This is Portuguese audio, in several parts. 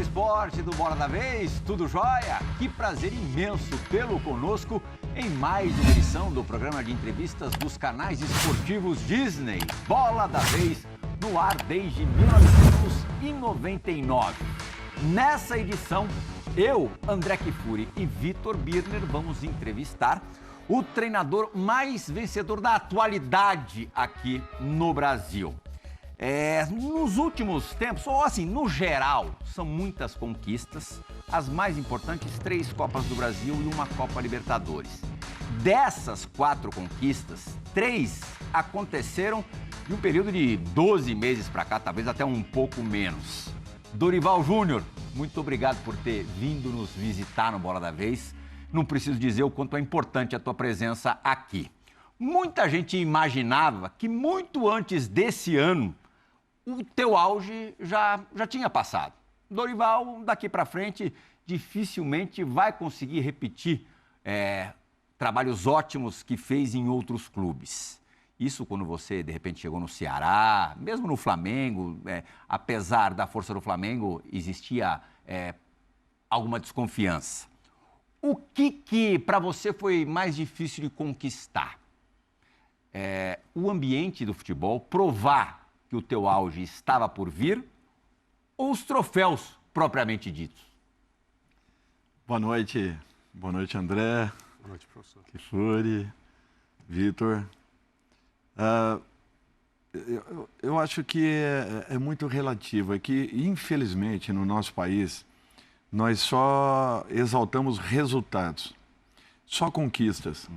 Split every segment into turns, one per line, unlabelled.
esporte do Bola da Vez, tudo jóia? Que prazer imenso tê-lo conosco em mais uma edição do programa de entrevistas dos canais esportivos Disney, Bola da Vez, no ar desde 1999. Nessa edição, eu, André Kfouri e Vitor Birner vamos entrevistar o treinador mais vencedor da atualidade aqui no Brasil. Nos últimos tempos, ou assim, no geral, são muitas conquistas, as mais importantes 3 Copas do Brasil e uma Copa Libertadores. Dessas 4 conquistas, 3 aconteceram em um período de 12 meses para cá, talvez até um pouco menos. Dorival Júnior, muito obrigado por ter vindo nos visitar no Bola da Vez. Não preciso dizer o quanto é importante a tua presença aqui. Muita gente imaginava que muito antes desse ano, o teu auge já tinha passado. Dorival, daqui para frente, dificilmente vai conseguir repetir trabalhos ótimos que fez em outros clubes. Isso quando você, de repente, chegou no Ceará, mesmo no Flamengo, apesar da força do Flamengo, existia alguma desconfiança. O que para você foi mais difícil de conquistar? O ambiente do futebol, provar que o teu auge estava por vir, ou os troféus propriamente ditos?
Boa noite André.
Boa noite, professor.
Kfouri, Vitor. Eu acho que é muito relativo. É que, infelizmente, no nosso país, nós só exaltamos resultados, só conquistas.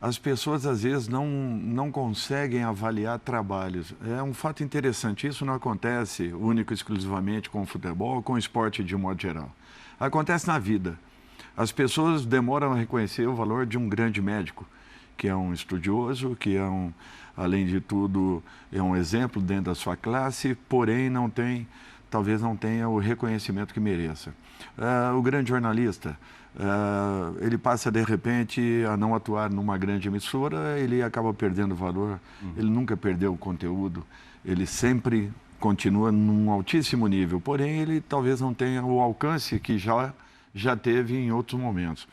As pessoas, às vezes, não conseguem avaliar trabalhos. É um fato interessante. Isso não acontece único e exclusivamente com o futebol ou com o esporte de um modo geral. Acontece na vida. As pessoas demoram a reconhecer o valor de um grande médico, que é um estudioso, que além de tudo, é um exemplo dentro da sua classe, porém talvez não tenha o reconhecimento que mereça. O grande jornalista, ele passa de repente a não atuar numa grande emissora, ele acaba perdendo valor, ele nunca perdeu o conteúdo, ele sempre continua num altíssimo nível, porém ele talvez não tenha o alcance que já teve em outros momentos.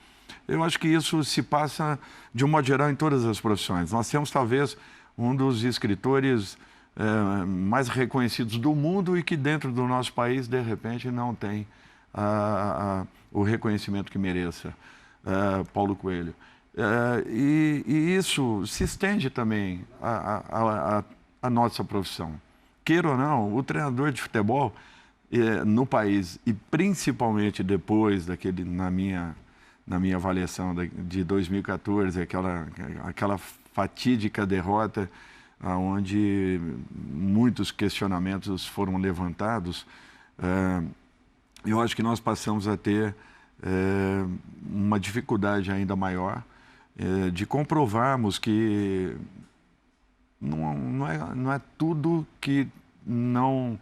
Eu acho que isso se passa de um modo geral em todas as profissões. Nós temos talvez um dos escritores mais reconhecidos do mundo e que dentro do nosso país, de repente, não tem o reconhecimento que mereça, Paulo Coelho. E isso se estende também à nossa profissão. Queira ou não, o treinador de futebol no país, e principalmente depois na minha avaliação de 2014, aquela fatídica derrota, onde muitos questionamentos foram levantados, eu acho que nós passamos a ter uma dificuldade ainda maior de comprovarmos que não é tudo que não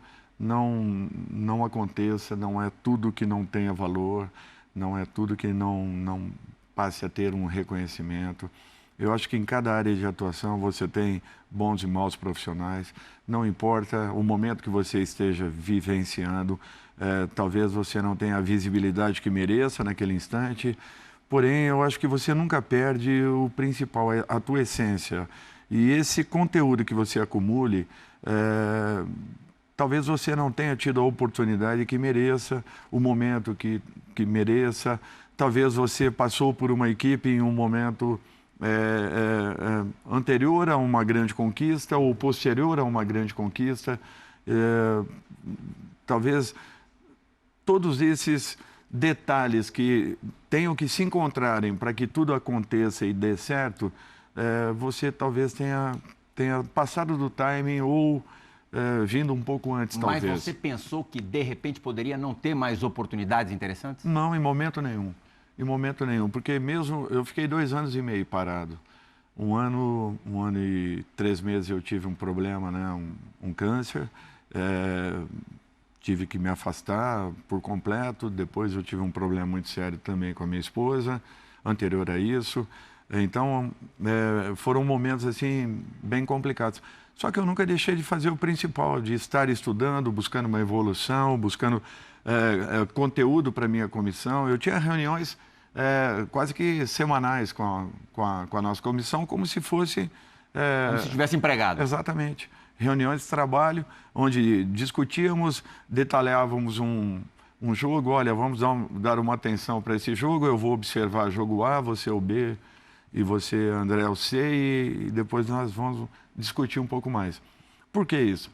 aconteça, não é tudo que não tenha valor, não é tudo que não passe a ter um reconhecimento. Eu acho que em cada área de atuação você tem bons e maus profissionais, não importa o momento que você esteja vivenciando, talvez você não tenha a visibilidade que mereça naquele instante, porém eu acho que você nunca perde o principal, a tua essência. E esse conteúdo que você acumule, talvez você não tenha tido a oportunidade que mereça, o momento que mereça, talvez você passou por uma equipe em um momento anterior a uma grande conquista ou posterior a uma grande conquista. Talvez todos esses detalhes que tenham que se encontrarem para que tudo aconteça e dê certo, você talvez tenha passado do timing ou vindo um pouco antes, talvez.
Mas você pensou que, de repente, poderia não ter mais oportunidades interessantes?
Não, em momento nenhum. Em momento nenhum, porque mesmo eu fiquei 2 anos e meio parado. 1 ano e 3 meses eu tive um problema, né? Um câncer. Tive que me afastar por completo. Depois eu tive um problema muito sério também com a minha esposa, anterior a isso. Então, foram momentos assim bem complicados. Só que eu nunca deixei de fazer o principal, de estar estudando, buscando uma evolução, buscando conteúdo para a minha comissão. Eu tinha reuniões quase que semanais com a nossa comissão, como se fosse...
como se estivesse empregado.
Exatamente. Reuniões de trabalho, onde discutíamos, detalhávamos um jogo. Olha, vamos dar uma atenção para esse jogo, eu vou observar jogo A, você o B, e você, André, o C, e depois nós vamos discutir um pouco mais. Por que isso?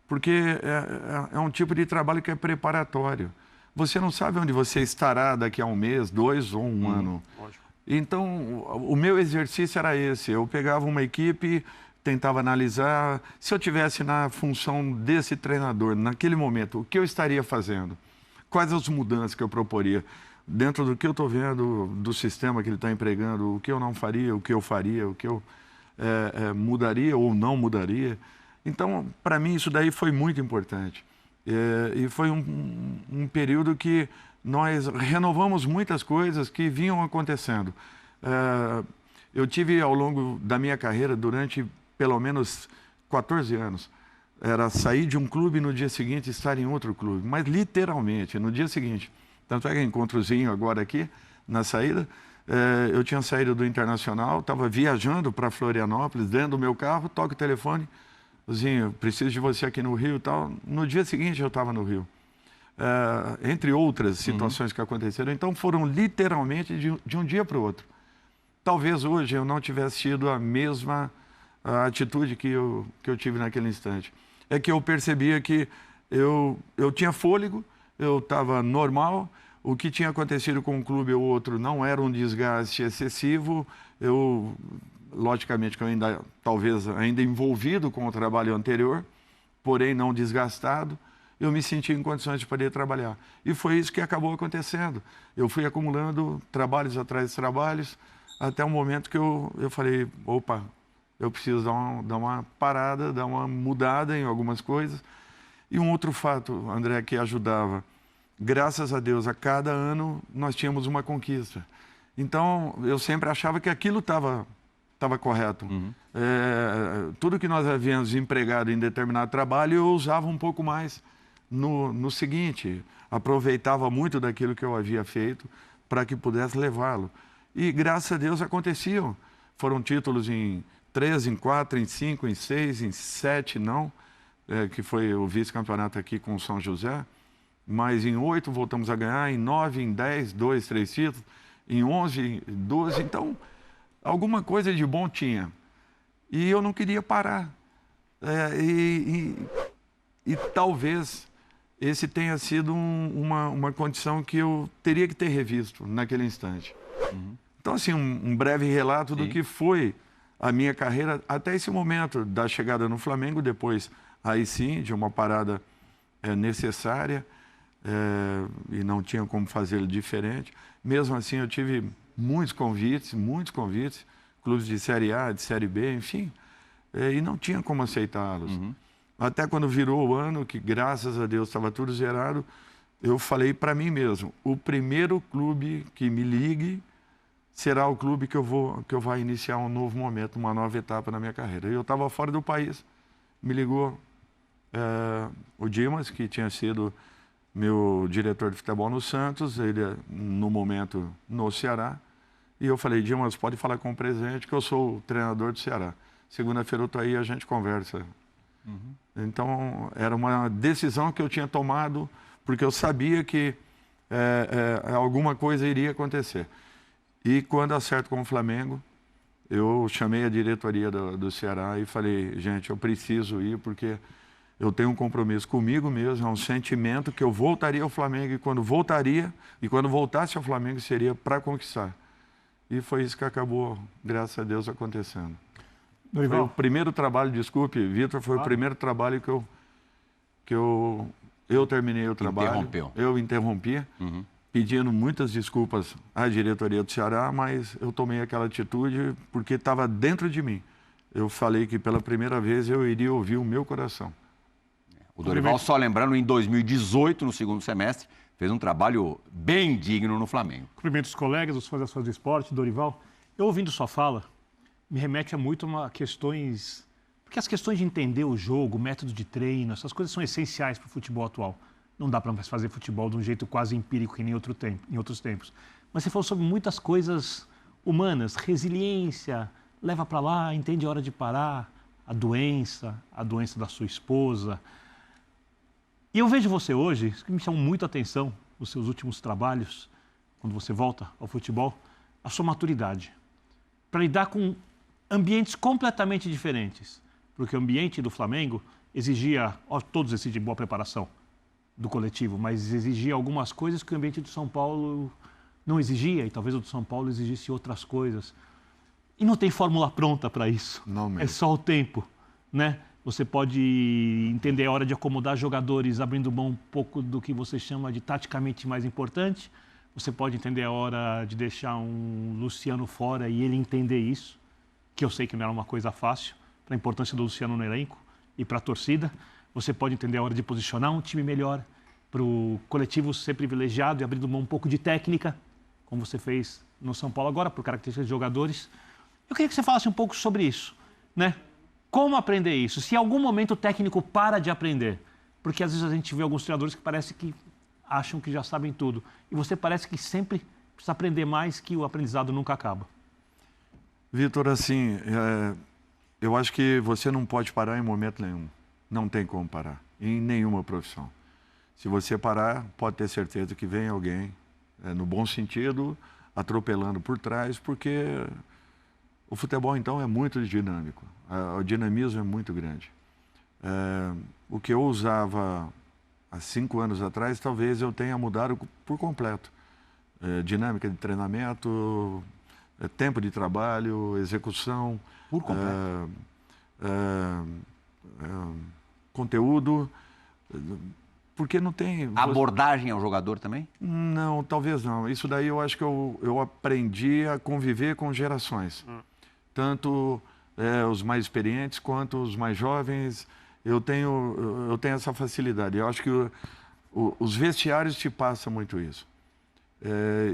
Porque é um tipo de trabalho que é preparatório. Você não sabe onde você estará daqui a um mês, 2 ou um ano. Lógico. Então, o meu exercício era esse. Eu pegava uma equipe, tentava analisar. Se eu tivesse na função desse treinador, naquele momento, o que eu estaria fazendo? Quais as mudanças que eu proporia? Dentro do que eu estou vendo, do sistema que ele está empregando, o que eu não faria, o que eu faria, o que eu mudaria ou não mudaria. Então, para mim, isso daí foi muito importante. E foi um período que nós renovamos muitas coisas que vinham acontecendo. Eu tive, ao longo da minha carreira, durante pelo menos 14 anos, era sair de um clube e no dia seguinte estar em outro clube, mas literalmente, no dia seguinte. Tanto é que encontrozinho agora aqui, na saída, eu tinha saído do Internacional, estava viajando para Florianópolis, dentro do meu carro, toco o telefone, Zinho, preciso de você aqui no Rio e tal. No dia seguinte eu estava no Rio. Entre outras situações que aconteceram. Então foram literalmente de um dia para o outro. Talvez hoje eu não tivesse tido a mesma atitude que eu tive naquele instante. É que eu percebia que eu tinha fôlego, eu estava normal, o que tinha acontecido com um clube ou outro não era um desgaste excessivo, logicamente que eu talvez ainda envolvido com o trabalho anterior, porém não desgastado, eu me senti em condições de poder trabalhar. E foi isso que acabou acontecendo. Eu fui acumulando trabalhos atrás de trabalhos, até um momento que eu falei, opa, eu preciso dar uma parada, dar uma mudada em algumas coisas. E um outro fato, André, que ajudava, graças a Deus, a cada ano nós tínhamos uma conquista. Então, eu sempre achava que aquilo estava correto. Tudo que nós havíamos empregado em determinado trabalho, eu usava um pouco mais no seguinte, aproveitava muito daquilo que eu havia feito para que pudesse levá-lo. E, graças a Deus, aconteciam. Foram títulos em 3, em 4, em 5, em 6, em 7, não, que foi o vice-campeonato aqui com o São José, mas em 8 voltamos a ganhar, em 9, em 10, 2, 3 títulos, em 11, 12, então alguma coisa de bom tinha. E eu não queria parar. E talvez esse tenha sido uma condição que eu teria que ter revisto naquele instante. Então, assim, um breve relato do que foi a minha carreira até esse momento da chegada no Flamengo, depois, aí sim, de uma parada necessária, e não tinha como fazer diferente. Mesmo assim, eu tive muitos convites, clubes de Série A, de Série B, enfim, e não tinha como aceitá-los. Até quando virou o ano, que graças a Deus estava tudo zerado, eu falei para mim mesmo, o primeiro clube que me ligue será o clube que eu vou iniciar um novo momento, uma nova etapa na minha carreira. Eu estava fora do país, me ligou o Dimas, que tinha sido meu diretor de futebol no Santos, ele no momento no Ceará, e eu falei, Dimas, pode falar com o presidente que eu sou o treinador do Ceará. Segunda-feira eu estou aí e a gente conversa. Então, era uma decisão que eu tinha tomado, porque eu sabia que alguma coisa iria acontecer. E quando acerto com o Flamengo, eu chamei a diretoria do Ceará e falei, gente, eu preciso ir porque eu tenho um compromisso comigo mesmo, é um sentimento que eu voltaria ao Flamengo e quando voltasse ao Flamengo seria para conquistar. E foi isso que acabou, graças a Deus, acontecendo. Dorival. Foi o primeiro trabalho, desculpe, Vitor, foi o primeiro trabalho que eu terminei o trabalho.
Interrompeu.
Eu interrompi. Pedindo muitas desculpas à diretoria do Ceará, mas eu tomei aquela atitude porque estava dentro de mim. Eu falei que pela primeira vez eu iria ouvir o meu coração.
O Dorival, só lembrando, em 2018, no segundo semestre, fez um trabalho bem digno no Flamengo.
Cumprimento os colegas, os fãs das fãs do esporte, Dorival. Eu ouvindo sua fala, me remete a muito a questões Porque as questões de entender o jogo, o método de treino, essas coisas são essenciais para o futebol atual. Não dá para fazer futebol de um jeito quase empírico que nem em outros tempos. Mas você falou sobre muitas coisas humanas, resiliência, leva para lá, entende a hora de parar, a doença da sua esposa. E eu vejo você hoje, isso que me chamou muito a atenção, nos seus últimos trabalhos, quando você volta ao futebol, a sua maturidade. Para lidar com ambientes completamente diferentes. Porque o ambiente do Flamengo exigia, todos exigem boa preparação do coletivo, mas exigia algumas coisas que o ambiente do São Paulo não exigia, e talvez o do São Paulo exigisse outras coisas. E não tem fórmula pronta para isso.
Não mesmo.
É só o tempo, né? Você pode entender a hora de acomodar jogadores abrindo mão um pouco do que você chama de taticamente mais importante. Você pode entender a hora de deixar um Luciano fora e ele entender isso, que eu sei que não era uma coisa fácil, para a importância do Luciano no elenco e para a torcida. Você pode entender a hora de posicionar um time melhor, para o coletivo ser privilegiado e abrindo mão um pouco de técnica, como você fez no São Paulo agora, por características de jogadores. Eu queria que você falasse um pouco sobre isso, né? Como aprender isso? Se em algum momento o técnico para de aprender, porque às vezes a gente vê alguns treinadores que parece que acham que já sabem tudo, e você parece que sempre precisa aprender mais, que o aprendizado nunca acaba.
Vitor, assim, eu acho que você não pode parar em momento nenhum. Não tem como parar, em nenhuma profissão. Se você parar, pode ter certeza que vem alguém, no bom sentido, atropelando por trás, porque o futebol, então, é muito dinâmico. O dinamismo é muito grande. O que eu usava há 5 anos atrás, talvez eu tenha mudado por completo. Dinâmica de treinamento, tempo de trabalho, execução.
Por completo.
Conteúdo, porque não tem...
Abordagem ao jogador também?
Não, talvez não. Isso daí eu acho que eu aprendi a conviver com gerações. Tanto os mais experientes quanto os mais jovens. Eu tenho essa facilidade. Eu acho que os vestiários te passam muito isso.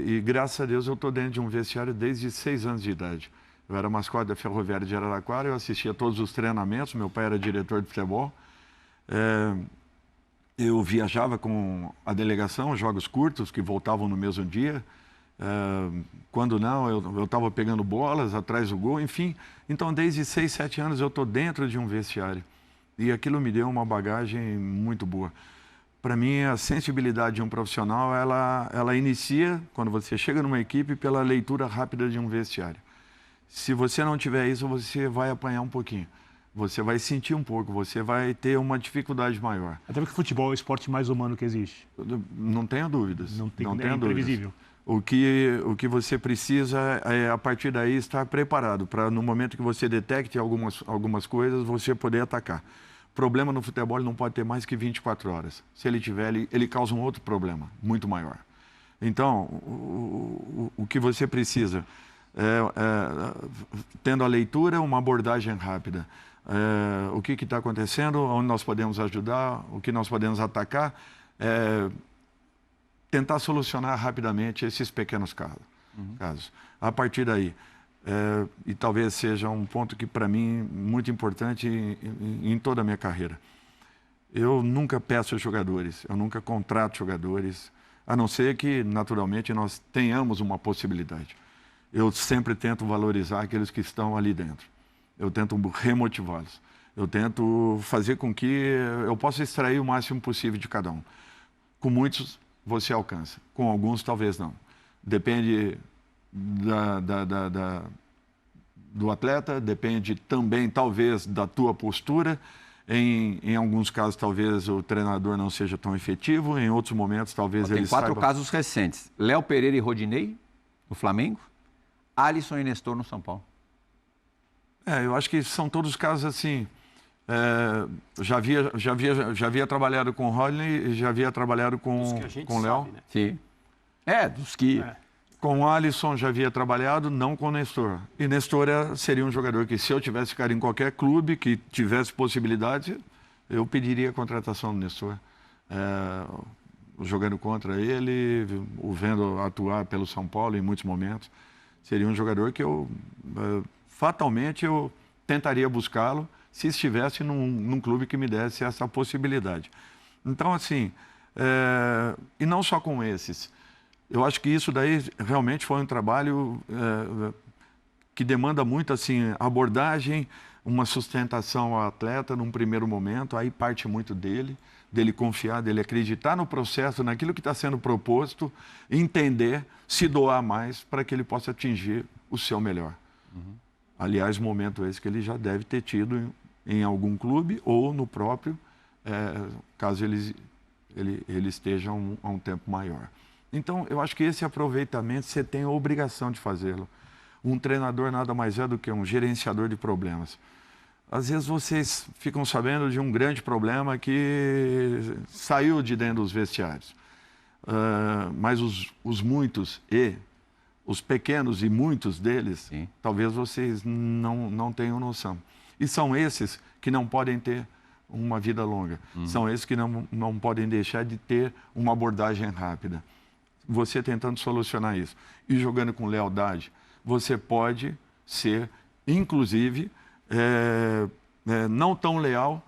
E graças a Deus eu estou dentro de um vestiário desde 6 anos de idade. Eu era mascote da Ferroviária de Araraquara, eu assistia todos os treinamentos, meu pai era diretor de futebol. Eu viajava com a delegação, jogos curtos, que voltavam no mesmo dia. Quando não, eu estava pegando bolas atrás do gol, enfim. Então, desde 6, 7 anos eu estou dentro de um vestiário. E aquilo me deu uma bagagem muito boa. Para mim, a sensibilidade de um profissional, ela inicia, quando você chega numa equipe, pela leitura rápida de um vestiário. Se você não tiver isso, você vai apanhar um pouquinho. Você vai sentir um pouco, você vai ter uma dificuldade maior.
Até porque o futebol é o esporte mais humano que existe.
Não tenha dúvidas.
Não tenha
imprevisível. O que você precisa é, a partir daí, estar preparado para, no momento que você detecte algumas coisas, você poder atacar. Problema no futebol não pode ter mais que 24 horas. Se ele tiver, ele causa um outro problema, muito maior. Então, o que você precisa tendo a leitura, uma abordagem rápida. O que está acontecendo, onde nós podemos ajudar, o que nós podemos atacar, tentar solucionar rapidamente esses pequenos casos. A partir daí, e talvez seja um ponto que para mim muito importante em toda a minha carreira. Eu nunca peço jogadores, eu nunca contrato jogadores, a não ser que naturalmente nós tenhamos uma possibilidade. Eu sempre tento valorizar aqueles que estão ali dentro. Eu tento remotivá-los. Eu tento fazer com que eu possa extrair o máximo possível de cada um. Com muitos você alcança, com alguns talvez não. Depende do atleta, depende também talvez da tua postura. Em alguns casos talvez o treinador não seja tão efetivo, em outros momentos talvez ele saiba...
Tem 4 casos recentes. Léo Pereira e Rodinei, no Flamengo. Alisson e Nestor no São Paulo.
Eu acho que são todos casos assim. Já havia trabalhado com o Rodney, já havia trabalhado com o Léo.
Né?
Sim. Dos que...
Com o Alisson já havia trabalhado, não com o Nestor. E Nestor seria um jogador que, se eu tivesse ficado em qualquer clube que tivesse possibilidade, eu pediria a contratação do Nestor. Jogando contra ele, o vendo atuar pelo São Paulo em muitos momentos. Seria um jogador que fatalmente eu tentaria buscá-lo se estivesse num clube que me desse essa possibilidade. Então, assim, e não só com esses. Eu acho que isso daí realmente foi um trabalho que demanda muito, assim, abordagem, uma sustentação ao atleta num primeiro momento, aí parte muito dele confiar, dele acreditar no processo, naquilo que está sendo proposto, entender, se doar mais para que ele possa atingir o seu melhor. Aliás, momento esse que ele já deve ter tido em algum clube ou no próprio, caso ele esteja há um tempo maior. Então, eu acho que esse aproveitamento você tem a obrigação de fazê-lo. Um treinador nada mais é do que um gerenciador de problemas. Às vezes vocês ficam sabendo de um grande problema que saiu de dentro dos vestiários. Mas os muitos os pequenos e muitos deles, sim, talvez vocês não tenham noção. E são esses que não podem ter uma vida longa. São esses que não podem deixar de ter uma abordagem rápida. Você tentando solucionar isso e jogando com lealdade, você pode ser, inclusive, não tão leal,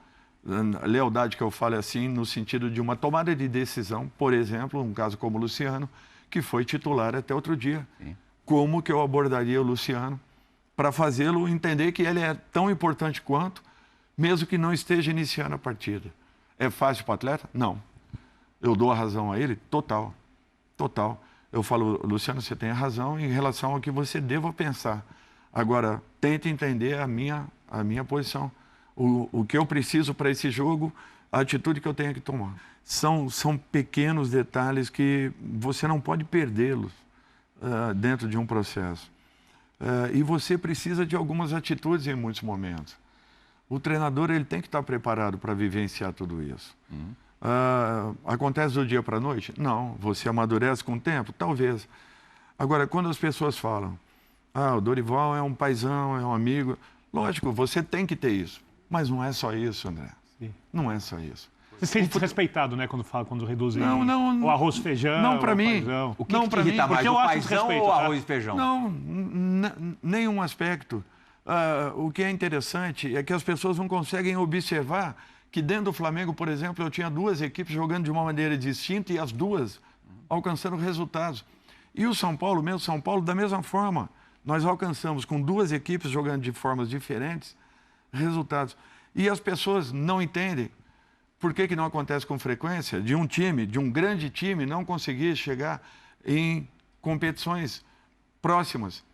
lealdade que eu falo assim, no sentido de uma tomada de decisão, por exemplo, um caso como o Luciano, que foi titular até outro dia. Sim. Como que eu abordaria o Luciano para fazê-lo entender que ele é tão importante quanto, mesmo que não esteja iniciando a partida. É fácil para o atleta? Não. Eu dou a razão a ele? Total. Total. Eu falo, Luciano, você tem razão em relação ao que você deva pensar. Agora, tente entender a minha posição. O que eu preciso para esse jogo, a atitude que eu tenho que tomar. São pequenos detalhes que você não pode perdê-los dentro de um processo. E você precisa de algumas atitudes em muitos momentos. O treinador ele tem que estar preparado para vivenciar tudo isso. Acontece do dia para a noite? Não. Você amadurece com o tempo? Talvez. Agora, quando as pessoas falam, o Dorival é um paizão, é um amigo, lógico, você tem que ter isso. Mas não é só isso, André. Sim. Não é só isso.
Você se sente desrespeitado, né, quando reduzem o arroz e feijão,
não para mim.
Paizão.
O que te irrita mais, o paizão ou o arroz e feijão?
Não, nenhum aspecto. O que é interessante é que as pessoas não conseguem observar que dentro do Flamengo, por exemplo, eu tinha duas equipes jogando de uma maneira distinta e as duas alcançando resultados. E o São Paulo, mesmo São Paulo, da mesma forma. Nós alcançamos com duas equipes jogando de formas diferentes resultados. E as pessoas não entendem por que não acontece com frequência de um time, de um grande time, não conseguir chegar em competições próximas,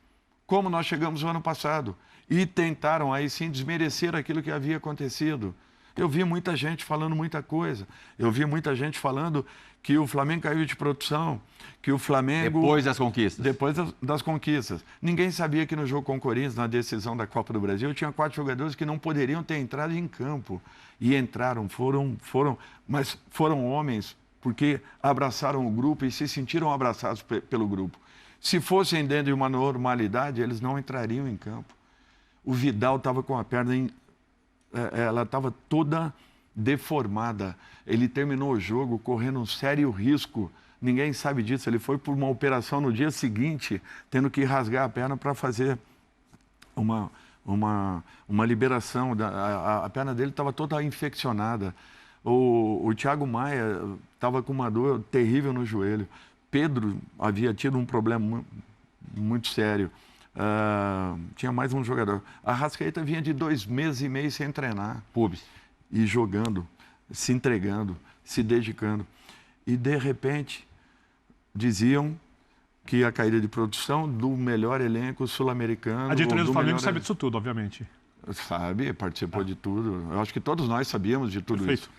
como nós chegamos no ano passado. E tentaram aí sim desmerecer aquilo que havia acontecido. Eu vi muita gente falando muita coisa. Eu vi muita gente falando que o Flamengo caiu de produção, que o Flamengo...
Depois das conquistas.
Depois das conquistas. Ninguém sabia que no jogo com o Corinthians, na decisão da Copa do Brasil, tinha 4 jogadores que não poderiam ter entrado em campo. E entraram, mas foram homens, porque abraçaram o grupo e se sentiram abraçados pelo grupo. Se fossem dentro de uma normalidade, eles não entrariam em campo. O Vidal estava com a perna ela estava toda deformada. Ele terminou o jogo correndo um sério risco. Ninguém sabe disso. Ele foi por uma operação no dia seguinte, tendo que rasgar a perna para fazer uma liberação. A perna dele estava toda infeccionada. O Thiago Maia estava com uma dor terrível no joelho. Pedro havia tido um problema muito sério. Tinha mais um jogador. A Arrascaeta vinha de 2 meses e meio sem treinar.
Pubis.
E jogando, se entregando, se dedicando. E, de repente, diziam que a caída de produção do melhor elenco sul-americano...
A diretoria do Flamengo sabe disso tudo, obviamente.
Sabe, participou de tudo. Eu acho que todos nós sabíamos de tudo
Perfeito.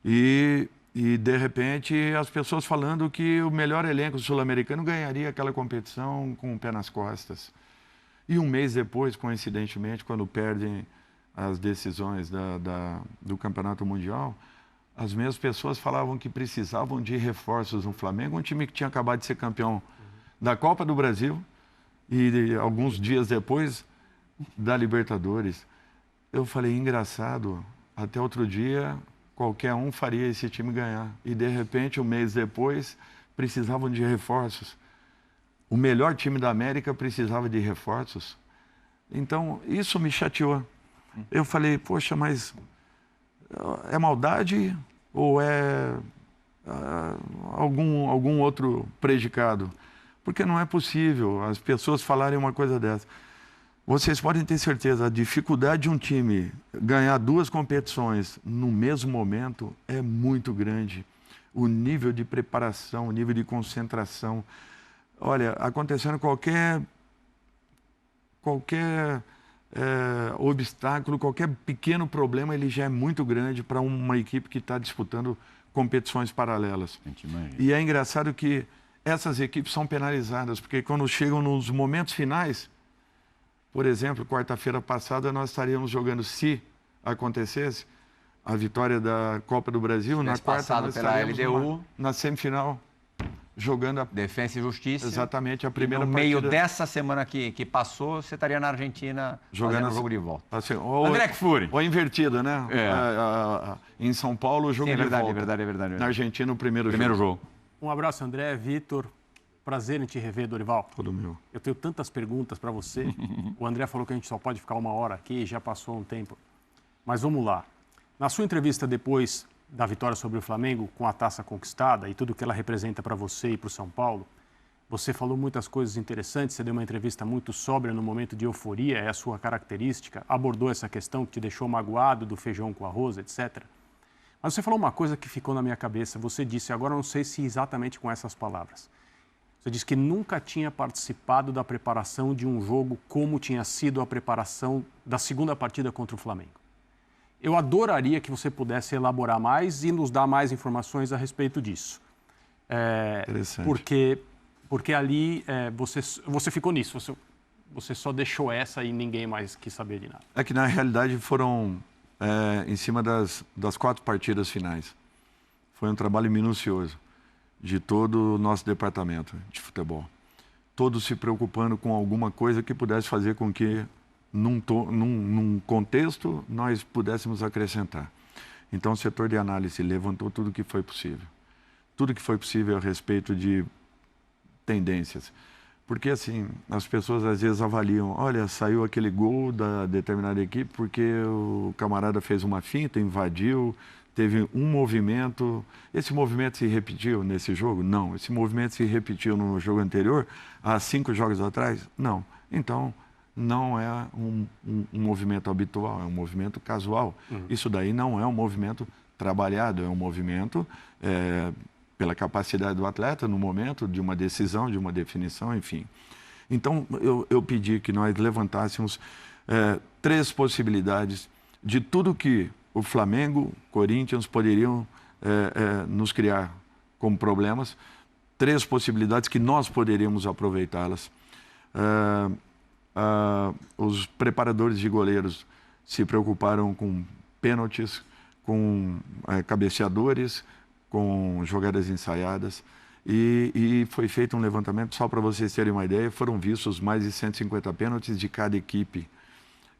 Isso. E, de repente, as pessoas falando que o melhor elenco sul-americano ganharia aquela competição com o pé nas costas. E um mês depois, coincidentemente, quando perdem as decisões do Campeonato Mundial, as mesmas pessoas falavam que precisavam de reforços no Flamengo, um time que tinha acabado de ser campeão da Copa do Brasil e alguns dias depois da Libertadores. Eu falei, engraçado, até outro dia qualquer um faria esse time ganhar. E, de repente, um mês depois, precisavam de reforços. O melhor time da América precisava de reforços. Então, isso me chateou. Eu falei, poxa, mas é maldade ou é algum outro predicado? Porque não é possível as pessoas falarem uma coisa dessa. Vocês podem ter certeza, a dificuldade de um time ganhar 2 competições no mesmo momento é muito grande. O nível de preparação, o nível de concentração. Olha, acontecendo qualquer obstáculo, qualquer pequeno problema, ele já é muito grande para uma equipe que está disputando competições paralelas. E é engraçado que essas equipes são penalizadas, porque quando chegam nos momentos finais, por exemplo, quarta-feira passada nós estaríamos jogando, se acontecesse, a vitória da Copa do Brasil. Na quarta nós estaríamos na semifinal, jogando a
Defensa e Justiça.
Exatamente, a primeira
partida.
partida.
No meio dessa semana que passou, você estaria na Argentina jogando o jogo de volta.
Assim,
André Kfouri.
Ou invertido, né? Em São Paulo, o jogo de volta.
É verdade.
Na Argentina, o primeiro jogo.
Um abraço, André, Vitor. Prazer em te rever, Dorival.
Todo meu.
Eu tenho tantas perguntas para você. O André falou que a gente só pode ficar 1 hora aqui, já passou um tempo. Mas vamos lá. Na sua entrevista depois da vitória sobre o Flamengo, com a taça conquistada e tudo que ela representa para você e para o São Paulo, você falou muitas coisas interessantes, você deu uma entrevista muito sóbria no momento de euforia, é a sua característica, abordou essa questão que te deixou magoado do feijão com arroz, etc. Mas você falou uma coisa que ficou na minha cabeça, você disse, agora eu não sei se exatamente com essas palavras. Você disse que nunca tinha participado da preparação de um jogo como tinha sido a preparação da segunda partida contra o Flamengo. Eu adoraria que você pudesse elaborar mais e nos dar mais informações a respeito disso.
Interessante.
Porque ali você ficou nisso, você só deixou essa e ninguém mais quis saber de nada.
É que, na realidade, foram em cima das 4 partidas finais. Foi um trabalho minucioso de todo o nosso departamento de futebol. Todos se preocupando com alguma coisa que pudesse fazer com que, num contexto, nós pudéssemos acrescentar. Então, o setor de análise levantou tudo o que foi possível. Tudo que foi possível a respeito de tendências. Porque, assim, as pessoas às vezes avaliam, olha, saiu aquele gol da determinada equipe porque o camarada fez uma finta, invadiu, teve um movimento. Esse movimento se repetiu nesse jogo? Não. Esse movimento se repetiu no jogo anterior, há 5 jogos atrás? Não. Então, não é um movimento habitual, é um movimento casual. Isso daí não é um movimento trabalhado, é um movimento pela capacidade do atleta no momento de uma decisão, de uma definição, enfim. Então, eu pedi que nós levantássemos 3 possibilidades de tudo que o Flamengo, Corinthians poderiam nos criar como problemas, 3 possibilidades que nós poderíamos aproveitá-las. Os preparadores de goleiros se preocuparam com pênaltis, com cabeceadores, com jogadas ensaiadas. E foi feito um levantamento, só para vocês terem uma ideia, foram vistos mais de 150 pênaltis de cada equipe.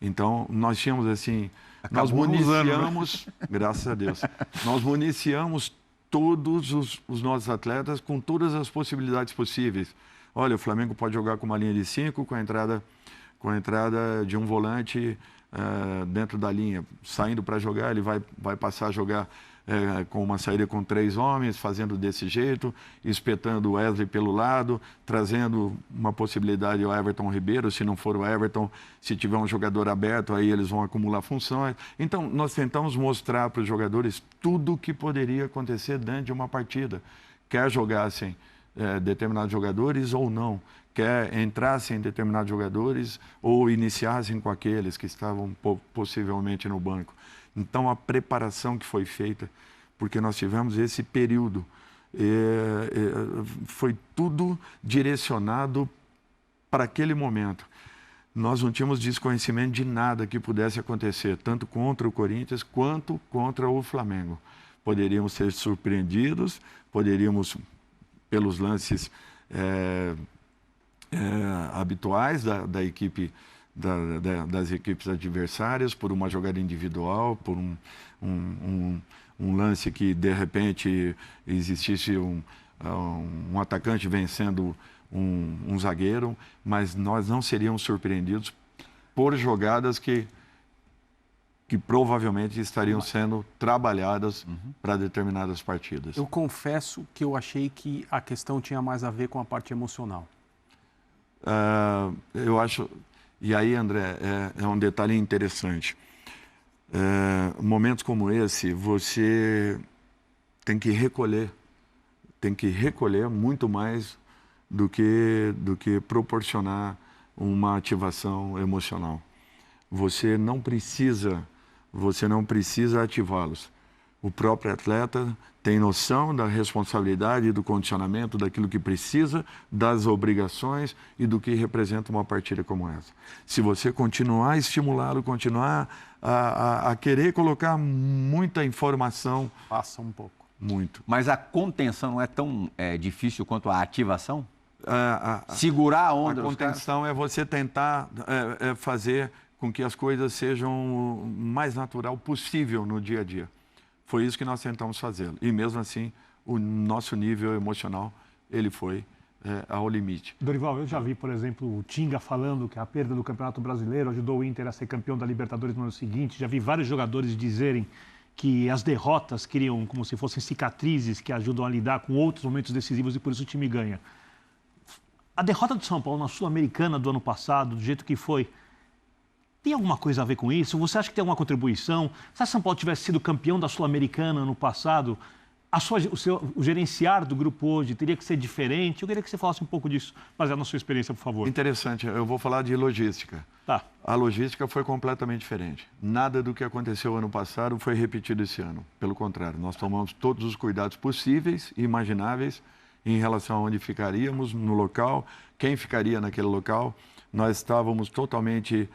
Então, nós tínhamos assim... Nós municiamos, graças a Deus, nós municiamos todos os nossos atletas com todas as possibilidades possíveis. Olha, o Flamengo pode jogar com uma linha de 5, com a entrada de um volante dentro da linha. Saindo para jogar, ele vai passar a jogar com uma saída com 3 homens, fazendo desse jeito, espetando o Wesley pelo lado, trazendo uma possibilidade ao Everton Ribeiro, se não for o Everton, se tiver um jogador aberto, aí eles vão acumular funções. Então, nós tentamos mostrar para os jogadores tudo o que poderia acontecer dentro de uma partida. Quer jogassem determinados jogadores ou não, quer entrassem determinados jogadores ou iniciassem com aqueles que estavam possivelmente no banco. Então, a preparação que foi feita, porque nós tivemos esse período, foi tudo direcionado para aquele momento. Nós não tínhamos desconhecimento de nada que pudesse acontecer, tanto contra o Corinthians quanto contra o Flamengo. Poderíamos ser surpreendidos, poderíamos, pelos lances habituais da equipe, das equipes adversárias, por uma jogada individual, por um lance que, de repente, existisse um atacante vencendo um zagueiro, mas nós não seríamos surpreendidos por jogadas que que provavelmente estariam sendo trabalhadas para determinadas partidas.
Eu confesso que eu achei que a questão tinha mais a ver com a parte emocional.
Eu acho... E aí, André, é um detalhe interessante. Momentos como esse, você tem que recolher muito mais do que proporcionar uma ativação emocional. Você não precisa ativá-los. O próprio atleta tem noção da responsabilidade, do condicionamento, daquilo que precisa, das obrigações e do que representa uma partida como essa. Se você continuar a estimulá-lo, continuar a querer colocar muita informação...
Passa um pouco.
Muito.
Mas a contenção não é tão difícil quanto a ativação? Segurar a onda
A
dos caras?
contenção é você tentar fazer com que as coisas sejam o mais natural possível no dia a dia. Foi isso que nós tentamos fazer. E mesmo assim, o nosso nível emocional, ele foi ao limite.
Dorival, eu já vi, por exemplo, o Tinga falando que a perda do Campeonato Brasileiro ajudou o Inter a ser campeão da Libertadores no ano seguinte. Já vi vários jogadores dizerem que as derrotas criam como se fossem cicatrizes que ajudam a lidar com outros momentos decisivos e por isso o time ganha. A derrota do São Paulo na Sul-Americana do ano passado, do jeito que foi, tem alguma coisa a ver com isso? Você acha que tem alguma contribuição? Se a São Paulo tivesse sido campeão da Sul-Americana no passado, o gerenciar do grupo hoje teria que ser diferente? Eu queria que você falasse um pouco disso, baseado na sua experiência, por favor.
Interessante. Eu vou falar de logística.
Tá.
A logística foi completamente diferente. Nada do que aconteceu ano passado foi repetido esse ano. Pelo contrário, nós tomamos todos os cuidados possíveis e imagináveis em relação a onde ficaríamos no local, quem ficaria naquele local. Nós estávamos totalmente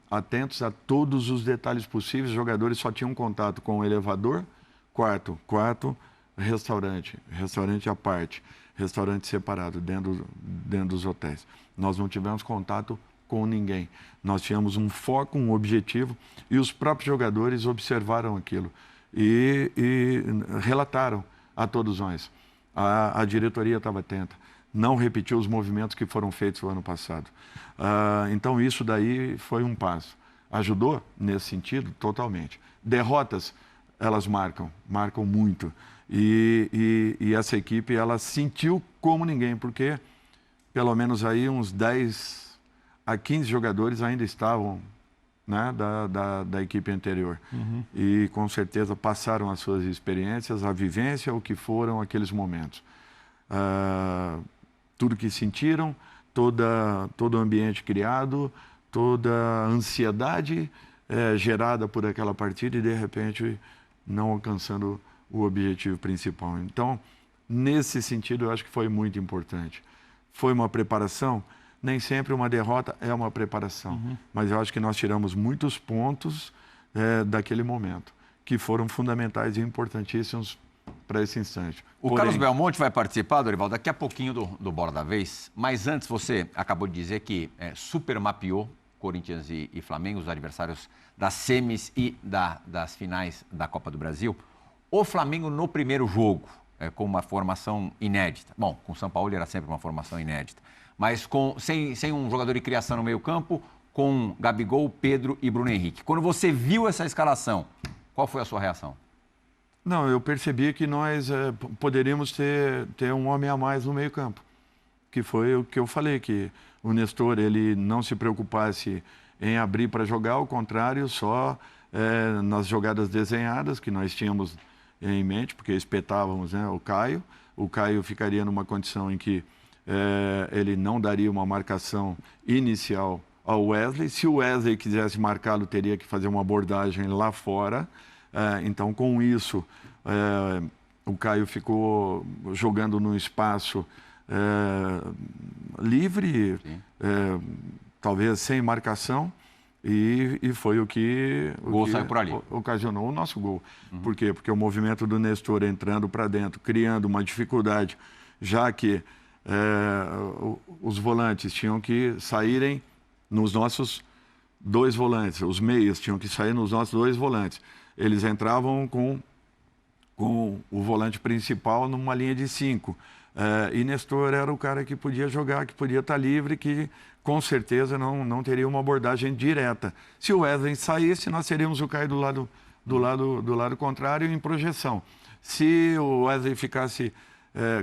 atentos a todos os detalhes possíveis. Os jogadores só tinham contato com o elevador, quarto, restaurante à parte, restaurante separado dentro dos hotéis. Nós não tivemos contato com ninguém. Nós tínhamos um foco, um objetivo, e os próprios jogadores observaram aquilo e relataram a todos nós. A diretoria estava atenta, não repetiu os movimentos que foram feitos no ano passado. Então, isso daí foi um passo. Ajudou nesse sentido? Totalmente. Derrotas, elas marcam muito. E essa equipe, ela sentiu como ninguém, porque pelo menos aí uns 10 a 15 jogadores ainda estavam, né, da equipe anterior. E com certeza passaram as suas experiências, a vivência, o que foram aqueles momentos. Tudo que sentiram, todo o ambiente criado, toda a ansiedade gerada por aquela partida e, de repente, não alcançando o objetivo principal. Então, nesse sentido, eu acho que foi muito importante. Foi uma preparação. Nem sempre uma derrota é uma preparação, mas eu acho que nós tiramos muitos pontos daquele momento, que foram fundamentais e importantíssimos para esse instante.
O Carlos Belmonte vai participar, Dorival, daqui a pouquinho do Bola da Vez, mas antes você acabou de dizer que super mapeou Corinthians e Flamengo, os adversários das semis e das finais da Copa do Brasil. O Flamengo no primeiro jogo, com uma formação inédita. Bom, com o São Paulo era sempre uma formação inédita. Mas sem um jogador de criação no meio-campo, com Gabigol, Pedro e Bruno Henrique. Quando você viu essa escalação, qual foi a sua reação?
Não, eu percebi que nós poderíamos ter um homem a mais no meio-campo. Que foi o que eu falei, que o Nestor ele não se preocupasse em abrir para jogar, ao contrário, só nas jogadas desenhadas que nós tínhamos em mente, porque espetávamos, né, o Caio. O Caio ficaria numa condição em que ele não daria uma marcação inicial ao Wesley. Se o Wesley quisesse marcá-lo, teria que fazer uma abordagem lá fora. Então, com isso, o Caio ficou jogando num espaço livre, talvez sem marcação, e foi o que
saiu por ali.
Ocasionou o nosso gol. Por quê? Porque o movimento do Nestor entrando para dentro, criando uma dificuldade, já que os volantes tinham que saírem nos nossos dois volantes, os meias tinham que sair nos nossos dois volantes. Eles entravam com o volante principal numa linha de 5. E Nestor era o cara que podia jogar, que podia estar livre, que com certeza não teria uma abordagem direta. Se o Wesley saísse, nós teríamos o Caio do lado contrário em projeção. Se o Wesley ficasse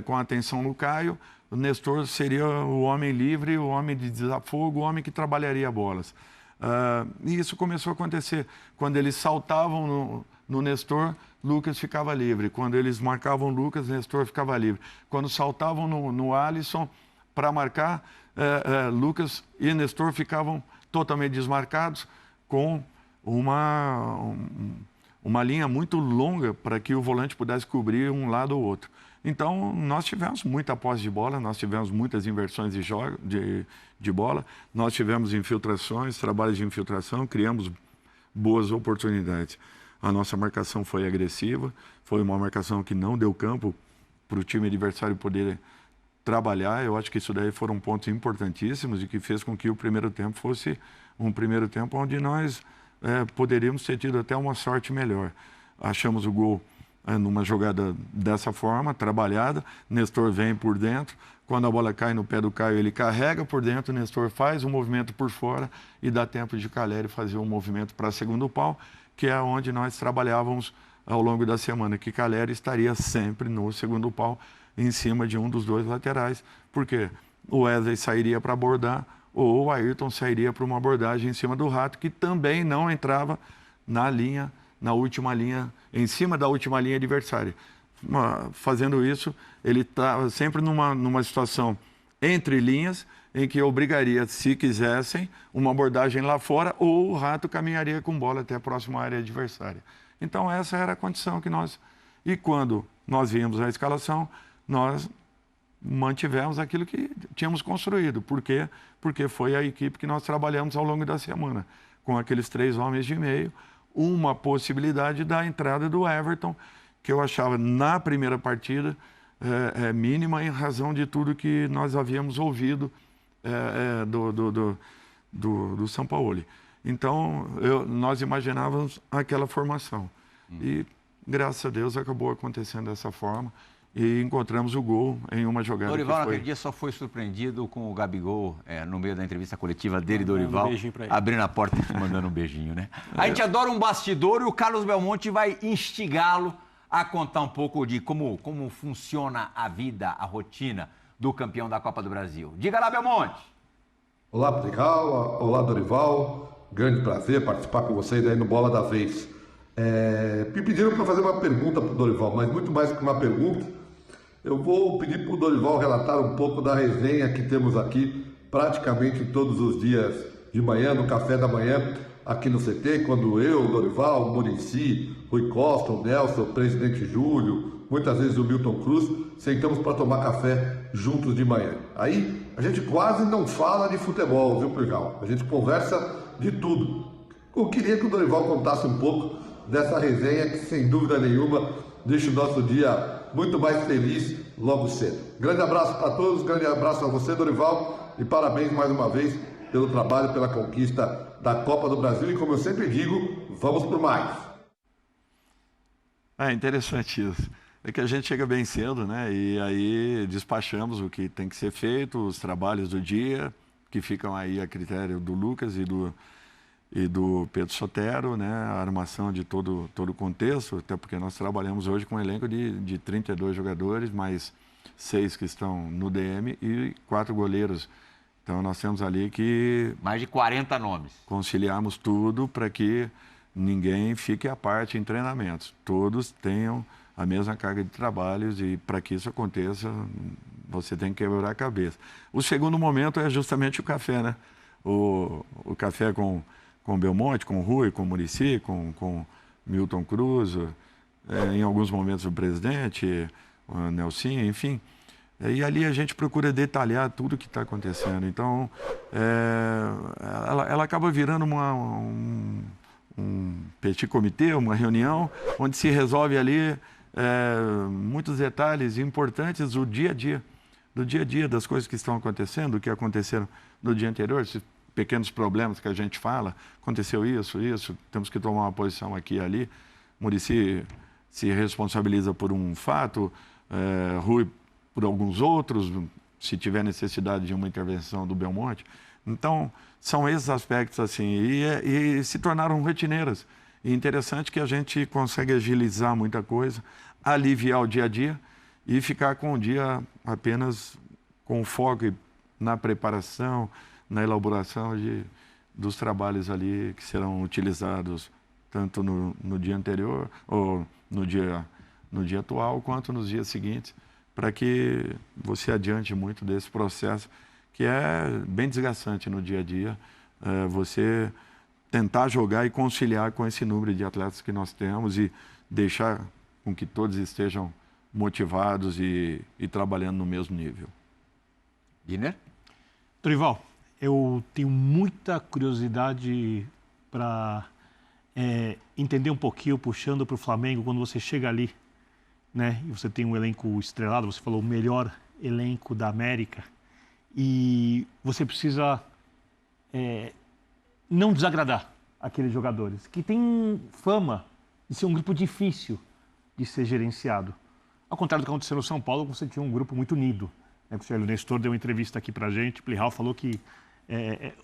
com atenção no Caio, o Nestor seria o homem livre, o homem de desafogo, o homem que trabalharia bolas. E isso começou a acontecer. Quando eles saltavam no Nestor, Lucas ficava livre. Quando eles marcavam Lucas, Nestor ficava livre. Quando saltavam no Alisson para marcar, Lucas e Nestor ficavam totalmente desmarcados, com uma linha muito longa para que o volante pudesse cobrir um lado ou outro. Então, nós tivemos muita posse de bola, nós tivemos muitas inversões de bola, nós tivemos infiltrações, trabalhos de infiltração, criamos boas oportunidades. A nossa marcação foi agressiva, foi uma marcação que não deu campo para o time adversário poder trabalhar. Eu acho que isso daí foram pontos importantíssimos e que fez com que o primeiro tempo fosse um primeiro tempo onde nós poderíamos ter tido até uma sorte melhor. Achamos o gol numa jogada dessa forma, trabalhada, Nestor vem por dentro, quando a bola cai no pé do Caio, ele carrega por dentro, Nestor faz um movimento por fora e dá tempo de Calleri fazer um movimento para segundo pau, que é onde nós trabalhávamos ao longo da semana, que Calleri estaria sempre no segundo pau, em cima de um dos dois laterais, porque o Wesley sairia para abordar ou o Ayrton sairia para uma abordagem em cima do Rato, que também não entrava na última linha, em cima da última linha adversária. Fazendo isso, ele estava sempre numa situação entre linhas, em que obrigaria, se quisessem, uma abordagem lá fora, ou o Rato caminharia com bola até a próxima área adversária. Então, essa era a condição que nós... E quando nós vimos a escalação, nós mantivemos aquilo que tínhamos construído. Por quê? Porque foi a equipe que nós trabalhamos ao longo da semana, com aqueles 3 homens de meio, uma possibilidade da entrada do Everton, que eu achava na primeira partida mínima em razão de tudo que nós havíamos ouvido do São Paulo. Então, nós imaginávamos aquela formação. E, graças a Deus, acabou acontecendo dessa forma. E encontramos o gol em uma jogada.
Dorival, naquele dia, só foi surpreendido com o Gabigol, no meio da entrevista coletiva dele, Dorival, abrindo a porta e mandando um beijinho, né? A gente adora um bastidor e o Carlos Belmonte vai instigá-lo a contar um pouco de como funciona a vida, a rotina do campeão da Copa do Brasil. Diga lá, Belmonte!
Olá, Pedrigal. Olá, Dorival. Grande prazer participar com vocês aí no Bola da Vez. Me pediram para fazer uma pergunta para o Dorival, mas muito mais que uma pergunta, eu vou pedir para o Dorival relatar um pouco da resenha que temos aqui praticamente todos os dias de manhã, no café da manhã, aqui no CT, quando eu, o Dorival, o Muricy, Rui Costa, o Nelson, o presidente Júlio, muitas vezes o Milton Cruz, sentamos para tomar café juntos de manhã. Aí a gente quase não fala de futebol, viu, Pedrigal? A gente conversa de tudo. Eu queria que o Dorival contasse um pouco dessa resenha que, sem dúvida nenhuma, deixa o nosso dia muito mais feliz logo cedo. Grande abraço para todos, grande abraço a você, Dorival, e parabéns mais uma vez pelo trabalho, pela conquista da Copa do Brasil. E como eu sempre digo, vamos por mais.
Interessante isso. É que a gente chega bem cedo, né? E aí despachamos o que tem que ser feito, os trabalhos do dia, que ficam aí a critério do Lucas e do Pedro Sotero, né? A armação de todo o contexto, até porque nós trabalhamos hoje com um elenco de 32 jogadores, mais 6 que estão no DM e 4 goleiros. Então, nós temos ali que...
Mais de 40 nomes.
Conciliarmos tudo para que ninguém fique à parte em treinamentos. Todos tenham a mesma carga de trabalhos e para que isso aconteça, você tem que quebrar a cabeça. O segundo momento é justamente o café, né? O café com Belmonte, com Rui, com Muricy, com Milton Cruz, em alguns momentos o presidente, o Nelsinho, enfim. E ali a gente procura detalhar tudo o que está acontecendo. Então, ela acaba virando um petit comitê, uma reunião, onde se resolve ali muitos detalhes importantes do dia a dia, das coisas que estão acontecendo, do que aconteceram no dia anterior, esses pequenos problemas que a gente fala, aconteceu isso, temos que tomar uma posição aqui e ali. Muricy se responsabiliza por um fato, Rui por alguns outros, se tiver necessidade de uma intervenção do Belmonte. Então, são esses aspectos assim, e se tornaram rotineiras. E interessante que a gente consegue agilizar muita coisa, aliviar o dia a dia e ficar com o dia apenas com foco na preparação, na elaboração dos trabalhos ali que serão utilizados tanto no dia anterior, ou no dia atual, quanto nos dias seguintes, para que você adiante muito desse processo, que é bem desgastante no dia a dia, você tentar jogar e conciliar com esse número de atletas que nós temos e deixar com que todos estejam motivados e trabalhando no mesmo nível.
Birner?
Dorival, eu tenho muita curiosidade para entender um pouquinho, puxando para o Flamengo, quando você chega ali, né? E você tem um elenco estrelado, você falou o melhor elenco da América, e você precisa não desagradar aqueles jogadores, que têm fama de ser um grupo difícil de ser gerenciado. Ao contrário do que aconteceu no São Paulo, você tinha um grupo muito unido. O Nestor deu uma entrevista aqui para a gente, o Plihal falou que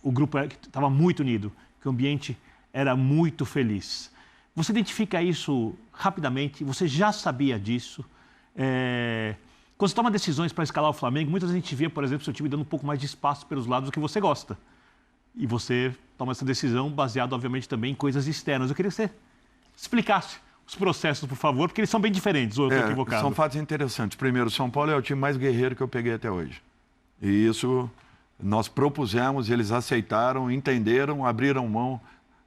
o grupo estava muito unido, que o ambiente era muito feliz. Você identifica isso rapidamente? Você já sabia disso? Quando você toma decisões para escalar o Flamengo, muitas vezes a gente vê, por exemplo, seu time dando um pouco mais de espaço pelos lados do que você gosta. E você toma essa decisão baseada, obviamente, também em coisas externas. Eu queria que você explicasse os processos, por favor, porque eles são bem diferentes, ou eu estou equivocado?
São fatos interessantes. Primeiro, o São Paulo é o time mais guerreiro que eu peguei até hoje. E isso nós propusemos, eles aceitaram, entenderam, abriram mão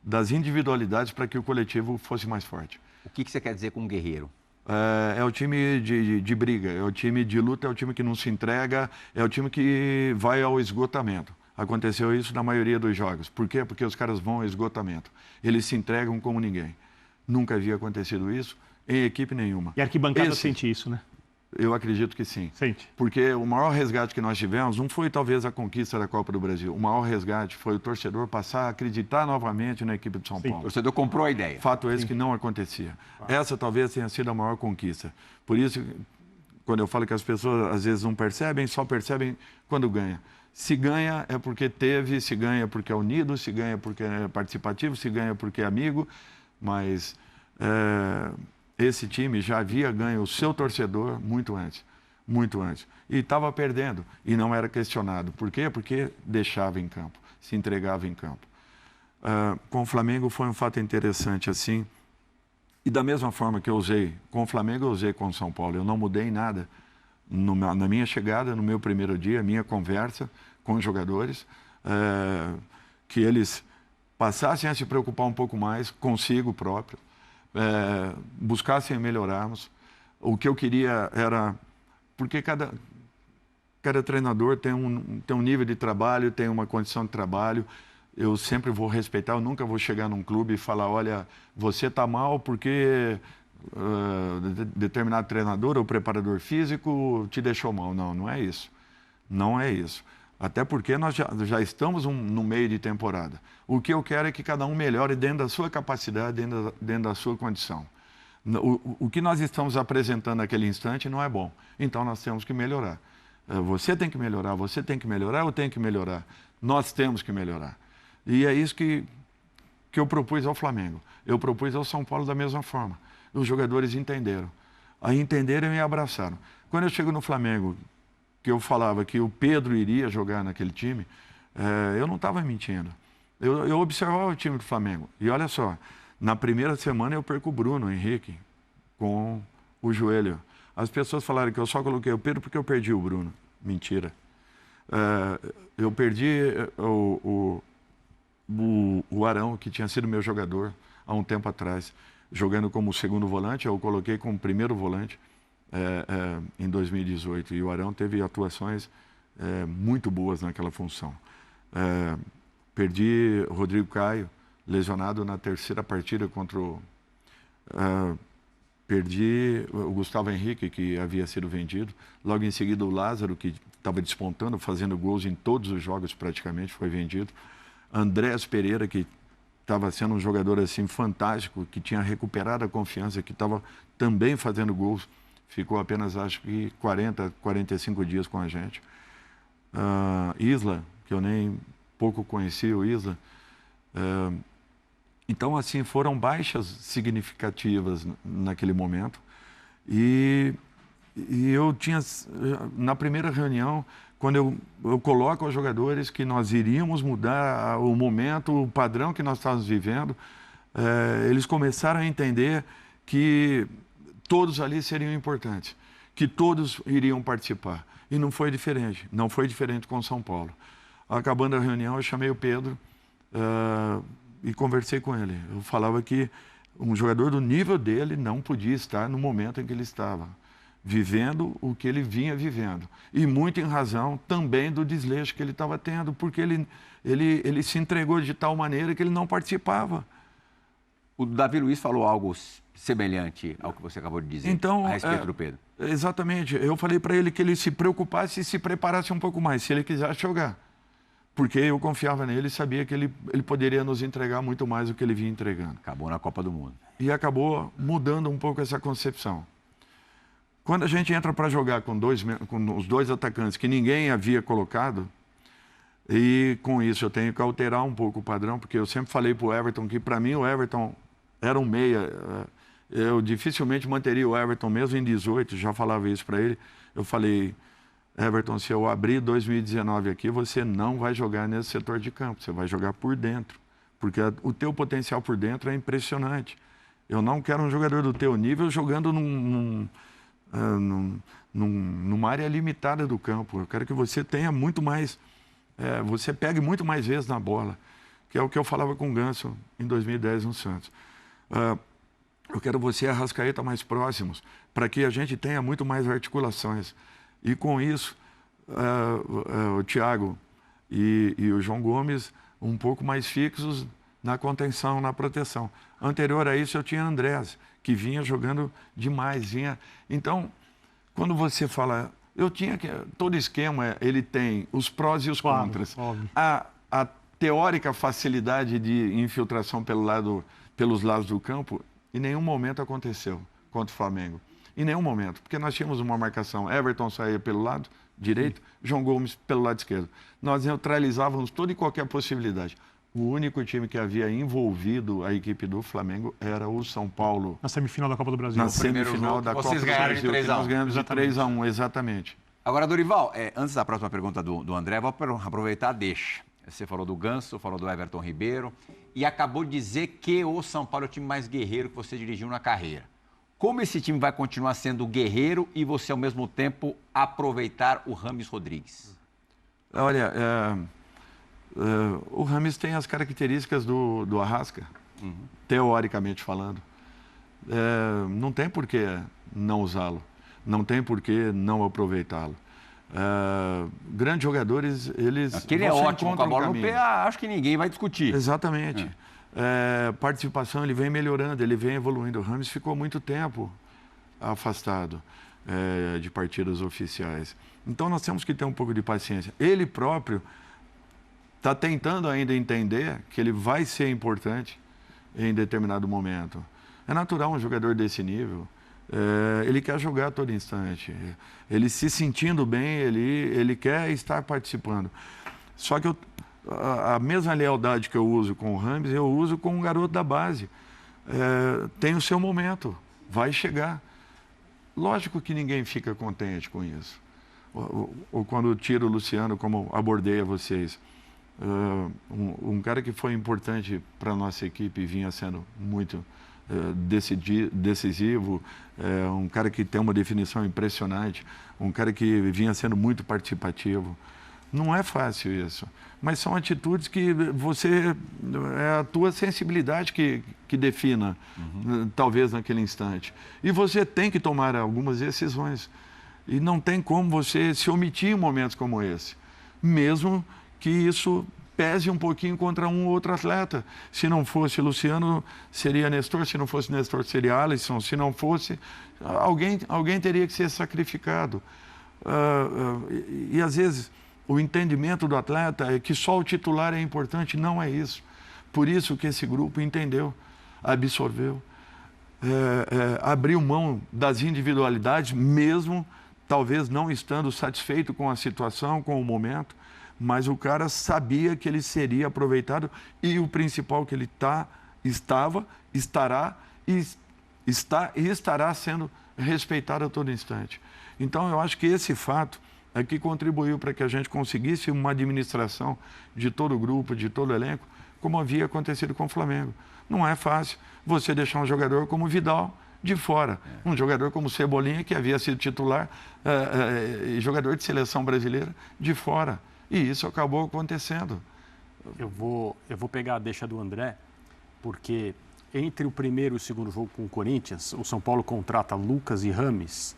das individualidades para que o coletivo fosse mais forte.
O que você quer dizer com guerreiro?
É o time de briga, é o time de luta, é o time que não se entrega, é o time que vai ao esgotamento. Aconteceu isso na maioria dos jogos. Por quê? Porque os caras vão ao esgotamento. Eles se entregam como ninguém. Nunca havia acontecido isso em equipe nenhuma.
E a arquibancada sente isso, né?
Eu acredito que sim.
Sente.
Porque o maior resgate que nós tivemos não foi talvez a conquista da Copa do Brasil. O maior resgate foi o torcedor passar a acreditar novamente na equipe de São Paulo.
O torcedor comprou a ideia.
Fato esse que não acontecia. Essa talvez tenha sido a maior conquista. Por isso, quando eu falo que as pessoas às vezes não percebem, só percebem quando ganha. Se ganha é porque teve, se ganha porque é unido, se ganha porque é participativo, se ganha porque é amigo, mas esse time já havia ganho o seu torcedor muito antes. E estava perdendo e não era questionado. Por quê? Porque deixava em campo, se entregava em campo. Com o Flamengo foi um fato interessante assim. E da mesma forma que eu usei com o Flamengo, eu usei com o São Paulo. Eu não mudei em nada na minha chegada, no meu primeiro dia, minha conversa com os jogadores, que eles passassem a se preocupar um pouco mais consigo próprio, buscassem melhorarmos. O que eu queria era... Porque cada treinador tem um nível de trabalho, tem uma condição de trabalho. Eu sempre vou respeitar, eu nunca vou chegar num clube e falar, olha, você está mal porque determinado treinador ou preparador físico te deixou mal. Não, não é isso. Não é isso. Até porque nós já estamos no meio de temporada. O que eu quero é que cada um melhore dentro da sua capacidade, dentro da sua condição. O que nós estamos apresentando naquele instante não é bom. Então nós temos que melhorar. Você tem que melhorar, você tem que melhorar, eu tenho que melhorar. Nós temos que melhorar. E é isso que eu propus ao Flamengo. Eu propus ao São Paulo da mesma forma. Os jogadores entenderam. Aí entenderam e abraçaram. Quando eu chego no Flamengo, que eu falava que o Pedro iria jogar naquele time, eu não estava mentindo. Eu observava o time do Flamengo. E olha só, na primeira semana eu perco o Bruno Henrique com o joelho. As pessoas falaram que eu só coloquei o Pedro porque eu perdi o Bruno. Mentira. Eu perdi o Arão, que tinha sido meu jogador há um tempo atrás, jogando como segundo volante, eu coloquei como primeiro volante em 2018. E o Arão teve atuações muito boas naquela função. Perdi o Rodrigo Caio, lesionado na terceira partida contra o... perdi o Gustavo Henrique, que havia sido vendido. Logo em seguida, o Lázaro, que estava despontando, fazendo gols em todos os jogos praticamente, foi vendido. Andrés Pereira, que estava sendo um jogador assim fantástico, que tinha recuperado a confiança, que estava também fazendo gols, ficou apenas, acho que 40, 45 dias com a gente. Isla, que eu nem pouco conheci o Isla. Então, assim, foram baixas significativas naquele momento. E eu tinha, na primeira reunião, quando eu coloco aos jogadores que nós iríamos mudar o momento, o padrão que nós estávamos vivendo, eles começaram a entender que todos ali seriam importantes, que todos iriam participar. E não foi diferente, não foi diferente com São Paulo. Acabando a reunião, eu chamei o Pedro e conversei com ele. Eu falava que um jogador do nível dele não podia estar no momento em que ele estava, vivendo o que ele vinha vivendo. E muito em razão também do desleixo que ele estava tendo, porque ele se entregou de tal maneira que ele não participava.
O Davi Luiz falou algo semelhante ao que você acabou de dizer a respeito do Pedro.
Exatamente. Eu falei para ele que ele se preocupasse e se preparasse um pouco mais, se ele quisesse jogar. Porque eu confiava nele e sabia que ele poderia nos entregar muito mais do que ele vinha entregando.
Acabou na Copa do Mundo.
E acabou mudando um pouco essa concepção. Quando a gente entra para jogar com os dois atacantes que ninguém havia colocado, e com isso eu tenho que alterar um pouco o padrão, porque eu sempre falei para o Everton que, para mim, o Everton era um meia. Eu dificilmente manteria o Everton, mesmo em 18, já falava isso para ele. Eu falei, Everton, se eu abrir 2019 aqui, você não vai jogar nesse setor de campo, você vai jogar por dentro, porque o teu potencial por dentro é impressionante. Eu não quero um jogador do teu nível jogando numa área limitada do campo. Eu quero que você tenha muito mais, você pegue muito mais vezes na bola, que é o que eu falava com o Ganso em 2010 no Santos. Eu quero você e a Arrascaeta mais próximos, para que a gente tenha muito mais articulações. E com isso, o Thiago e o João Gomes um pouco mais fixos na contenção, na proteção. Anterior a isso, eu tinha Andrés, que vinha jogando demais. Então, quando você fala... todo esquema, ele tem os prós e os contras. A teórica facilidade de infiltração pelos lados do campo, em nenhum momento aconteceu contra o Flamengo. Em nenhum momento, porque nós tínhamos uma marcação. Everton saía pelo lado direito, João Gomes pelo lado esquerdo. Nós neutralizávamos toda e qualquer possibilidade. O único time que havia envolvido a equipe do Flamengo era o São Paulo.
Na semifinal da Copa do Brasil.
Na semifinal da Copa do Brasil.
Vocês ganharam de 3-1.
Nós ganhamos de 3-1, exatamente.
Agora, Dorival, antes da próxima pergunta do André, vou aproveitar a deixa. Você falou do Ganso, falou do Everton Ribeiro e acabou de dizer que o São Paulo é o time mais guerreiro que você dirigiu na carreira. Como esse time vai continuar sendo guerreiro e você, ao mesmo tempo, aproveitar o Rames Rodrigues?
Olha, o Rames tem as características do Arrasca, teoricamente falando. Não tem por que não usá-lo, não tem por que não aproveitá-lo. Grandes jogadores, eles...
Aquele é ótimo, com a bola no pé, acho que ninguém vai discutir.
Exatamente. Participação, ele vem melhorando, ele vem evoluindo. O Rames ficou muito tempo afastado de partidas oficiais. Então, nós temos que ter um pouco de paciência. Ele próprio está tentando ainda entender que ele vai ser importante em determinado momento. É natural um jogador desse nível. Ele quer jogar a todo instante. Ele se sentindo bem, ele quer estar participando. Só que a mesma lealdade que eu uso com o Rames, eu uso com um garoto da base. Tem o seu momento, vai chegar. Lógico que ninguém fica contente com isso. Ou quando tiro o Luciano, como abordei a vocês. Um cara que foi importante para a nossa equipe e vinha sendo muito decisivo, um cara que tem uma definição impressionante, um cara que vinha sendo muito participativo. Não é fácil isso, mas são atitudes que é a tua sensibilidade que defina, talvez naquele instante. E você tem que tomar algumas decisões. E não tem como você se omitir em momentos como esse, mesmo que isso pese um pouquinho contra um ou outro atleta. Se não fosse Luciano, seria Nestor. Se não fosse Nestor, seria Alisson. Se não fosse, alguém teria que ser sacrificado. E às vezes o entendimento do atleta é que só o titular é importante. Não é isso. Por isso que esse grupo entendeu, absorveu. abriu mão das individualidades, mesmo talvez não estando satisfeito com a situação, com o momento, mas o cara sabia que ele seria aproveitado e o principal que ele estará e estará sendo respeitado a todo instante. Então, eu acho que esse fato é que contribuiu para que a gente conseguisse uma administração de todo o grupo, de todo o elenco, como havia acontecido com o Flamengo. Não é fácil você deixar um jogador como o Vidal de fora. Um jogador como o Cebolinha, que havia sido titular, jogador de seleção brasileira, de fora. E isso acabou acontecendo.
Eu vou pegar a deixa do André, porque entre o primeiro e o segundo jogo com o Corinthians, o São Paulo contrata Lucas e Rames,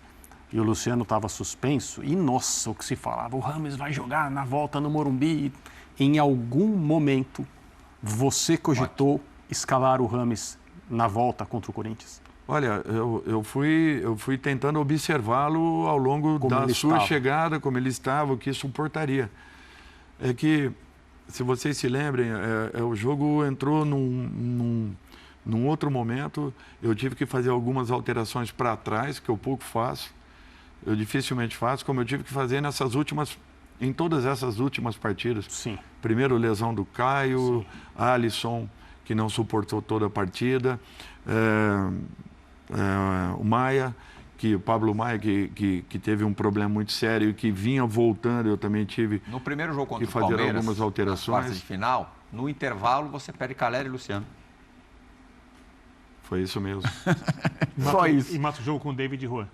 e o Luciano estava suspenso, e nossa, o que se falava, o Rames vai jogar na volta no Morumbi. Em algum momento, você cogitou escalar o Rames na volta contra o Corinthians?
Olha, eu fui tentando observá-lo ao longo da sua chegada, como ele estava, o que suportaria. É que, se vocês se lembrem, o jogo entrou num outro momento, eu tive que fazer algumas alterações para trás, que eu pouco faço, eu dificilmente faço, como eu tive que fazer em todas essas últimas partidas.
Sim.
Primeiro, lesão do Caio, Alisson, que não suportou toda a partida, o Pablo Maia, que teve um problema muito sério e que vinha voltando, eu também tive
no primeiro jogo contra
que fazer algumas alterações.
Nas quartas de final, no intervalo, você perde Calera e Luciano.
Foi isso mesmo.
Só isso.
E mata o jogo com o David Juan.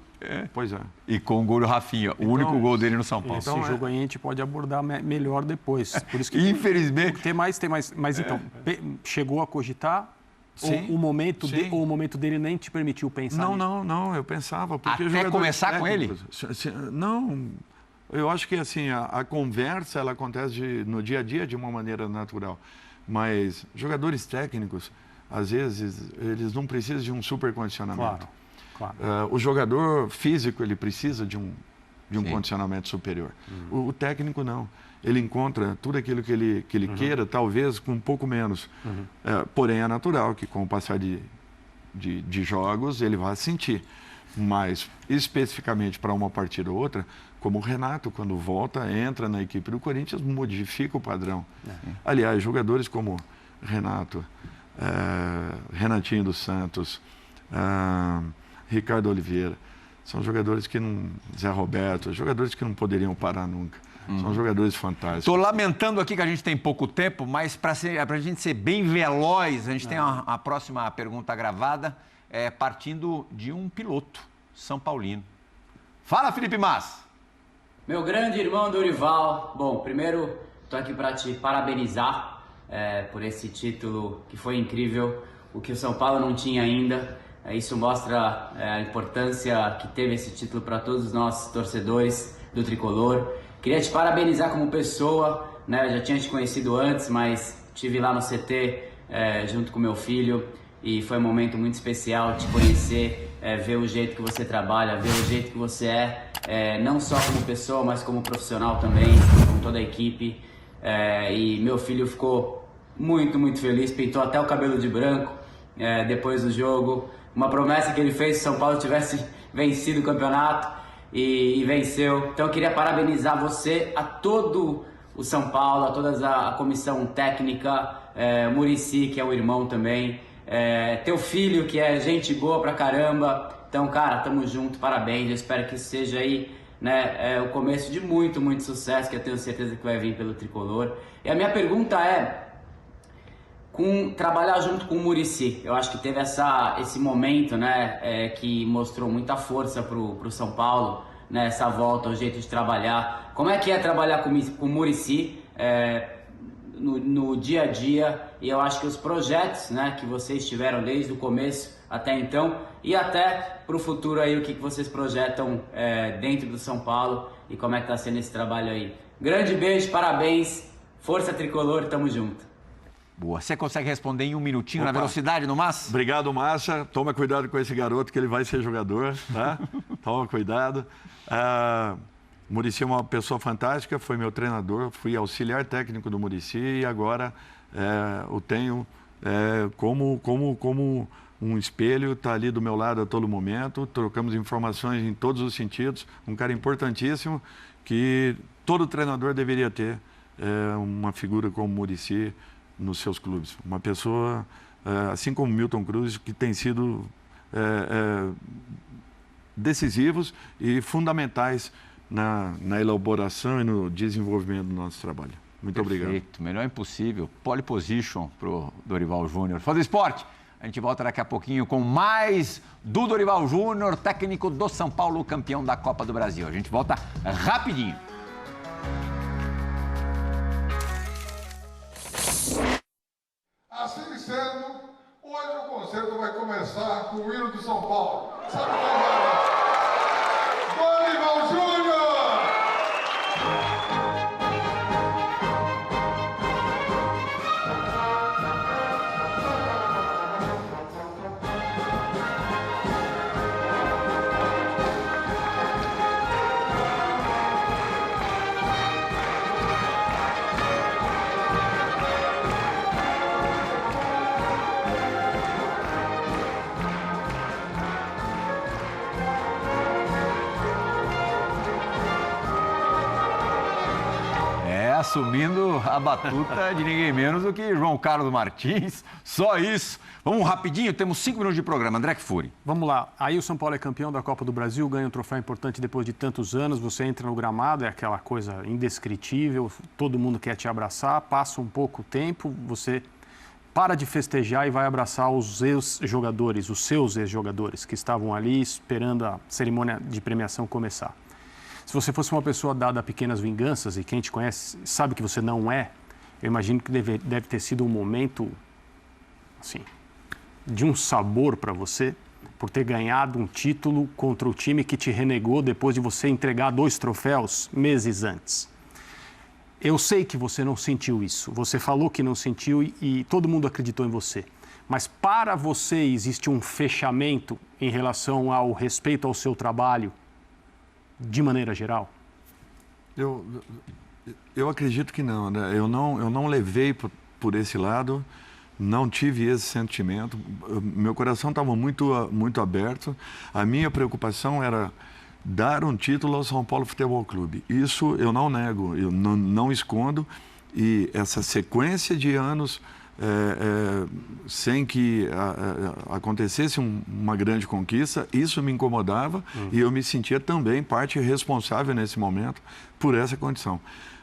Pois é.
E com o gol do Rafinha, o único gol dele no São Paulo.
Esse jogo aí a gente pode abordar melhor depois. Por isso que
infelizmente.
Tem mais. Mas então, chegou a cogitar? Sim, ou o momento dele nem te permitiu pensar?
Não, eu pensava. Porque
até começar com ele?
Não, eu acho que assim, a conversa ela acontece no dia a dia de uma maneira natural. Mas jogadores técnicos, às vezes, eles não precisam de um super condicionamento.
Claro.
O jogador físico, ele precisa de um condicionamento superior. O técnico, não. Ele encontra tudo aquilo que ele queira, talvez com um pouco menos. Porém, é natural que com o passar de jogos, ele vai sentir. Mas, especificamente para uma partida ou outra, como o Renato, quando volta, entra na equipe do Corinthians, modifica o padrão. Aliás, jogadores como Renato, Renatinho dos Santos, Ricardo Oliveira, são jogadores que não... Zé Roberto, jogadores que não poderiam parar nunca. São jogadores fantásticos.
Estou lamentando aqui que a gente tem pouco tempo, mas para a gente ser bem veloz, a gente tem a próxima pergunta gravada, partindo de um piloto São Paulino. Fala, Felipe Mas!
Meu grande irmão Dorival, bom, primeiro estou aqui para te parabenizar por esse título que foi incrível, o que o São Paulo não tinha ainda. Isso mostra a importância que teve esse título para todos nós, torcedores do Tricolor. Queria te parabenizar como pessoa, né? Eu já tinha te conhecido antes, mas estive lá no CT junto com meu filho e foi um momento muito especial te conhecer, ver o jeito que você trabalha, ver o jeito que você não só como pessoa, mas como profissional também, com toda a equipe. E meu filho ficou muito, muito feliz, pintou até o cabelo de branco depois do jogo. Uma promessa que ele fez se o São Paulo tivesse vencido o campeonato. E venceu. Então eu queria parabenizar você, a todo o São Paulo, a toda a comissão técnica, o Muricy, que é o irmão também, teu filho, que é gente boa pra caramba. Então, cara, tamo junto, parabéns. Eu espero que isso seja aí, né, o começo de muito, muito sucesso, que eu tenho certeza que vai vir pelo Tricolor. E a minha pergunta trabalhar junto com o Muricy. Eu acho que teve esse momento, né, que mostrou muita força pro São Paulo, né, essa volta, o jeito de trabalhar. Como é que é trabalhar com o Muricy no dia a dia? E eu acho que os projetos, né, que vocês tiveram desde o começo até então e até pro futuro aí, o que vocês projetam dentro do São Paulo e como é que tá sendo esse trabalho aí. Grande beijo, parabéns, força Tricolor, tamo junto.
Boa. Você consegue responder em um minutinho na velocidade, no Mas?
Obrigado, Massa. Toma cuidado com esse garoto, que ele vai ser jogador, tá? Toma cuidado. O Muricy é uma pessoa fantástica, foi meu treinador, fui auxiliar técnico do Muricy e agora o tenho como um espelho, está ali do meu lado a todo momento, trocamos informações em todos os sentidos, um cara importantíssimo que todo treinador deveria ter, uma figura como o Muricy nos seus clubes. Uma pessoa, assim como Milton Cruz, que tem sido decisivos e fundamentais na elaboração e no desenvolvimento do nosso trabalho. Muito obrigado.
Perfeito, melhor impossível. Pole position para o Dorival Júnior. Fazer esporte. A gente volta daqui a pouquinho com mais do Dorival Júnior, técnico do São Paulo, campeão da Copa do Brasil. A gente volta rapidinho.
Assim sendo, hoje o concerto vai começar com o hino do São Paulo. Sabe quem vai? Dorival Júnior!
Assumindo a batuta de ninguém menos do que João Carlos Martins. Só isso. Vamos rapidinho, temos 5 minutos de programa. André Kfouri.
Vamos lá. Aí o São Paulo é campeão da Copa do Brasil, ganha um troféu importante depois de tantos anos. Você entra no gramado, é aquela coisa indescritível, todo mundo quer te abraçar, passa um pouco tempo, você para de festejar e vai abraçar os ex-jogadores, os seus ex-jogadores que estavam ali esperando a cerimônia de premiação começar. Se você fosse uma pessoa dada a pequenas vinganças, e quem te conhece sabe que você não é, eu imagino que deve ter sido um momento, assim, de um sabor para você, por ter ganhado um título contra o time que te renegou depois de você entregar 2 troféus meses antes. Eu sei que você não sentiu isso, você falou que não sentiu e todo mundo acreditou em você. Mas para você existe um fechamento em relação ao respeito ao seu trabalho, de maneira geral?
Eu acredito que não, né? Eu não levei por esse lado, não tive esse sentimento. Meu coração estava muito aberto. A minha preocupação era dar um título ao São Paulo Futebol Clube. Isso eu não nego, eu não escondo. E essa sequência de anos sem que acontecesse uma grande conquista, isso me incomodava e eu me sentia também parte responsável nesse momento por essa condição.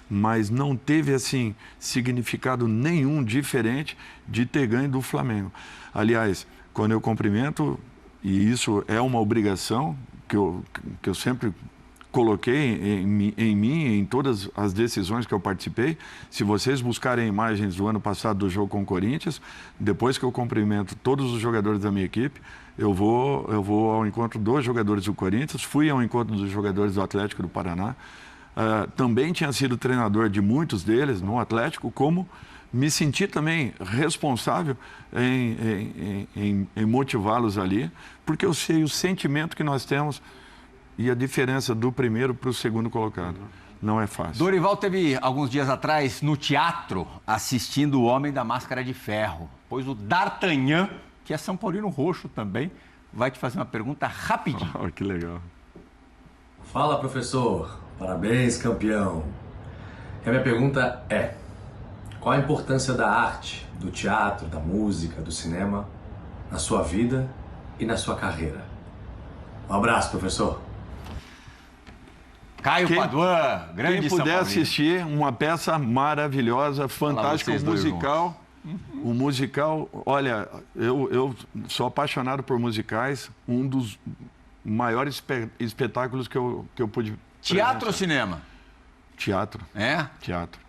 Mas não teve, assim, significado nenhum diferente de ter ganho do Flamengo. Aliás, quando eu cumprimento, e isso é uma obrigação que eu sempre coloquei em mim, em todas as decisões que eu participei. Se vocês buscarem imagens do ano passado do jogo com o Corinthians, depois que eu cumprimento todos os jogadores da minha equipe, eu vou ao encontro dos jogadores do Corinthians, fui ao encontro dos jogadores do Atlético do Paraná. Também tinha sido treinador de muitos deles no Atlético, como me senti também responsável em motivá-los ali, porque eu sei o sentimento que nós temos e a diferença do primeiro para o segundo colocado. Não é fácil.
Dorival teve, alguns dias atrás, no teatro, assistindo O Homem da Máscara de Ferro. Pois o D'Artagnan, que é São Paulino roxo também, vai te fazer uma pergunta rapidinho.
Oh, que legal.
Fala, professor. Parabéns, campeão. E a minha pergunta é: qual a importância da arte, do teatro, da música, do cinema na sua vida e na sua carreira? Um abraço, professor.
Caio Paduan, grande
Quem
São
puder
Paulino.
assistir uma peça maravilhosa, fantástica,
vocês
o
dois
musical. O musical, olha, eu sou apaixonado por musicais, um dos maiores espetáculos que eu pude
Teatro ou
presenciar.
cinema?
Teatro.
É?
Teatro.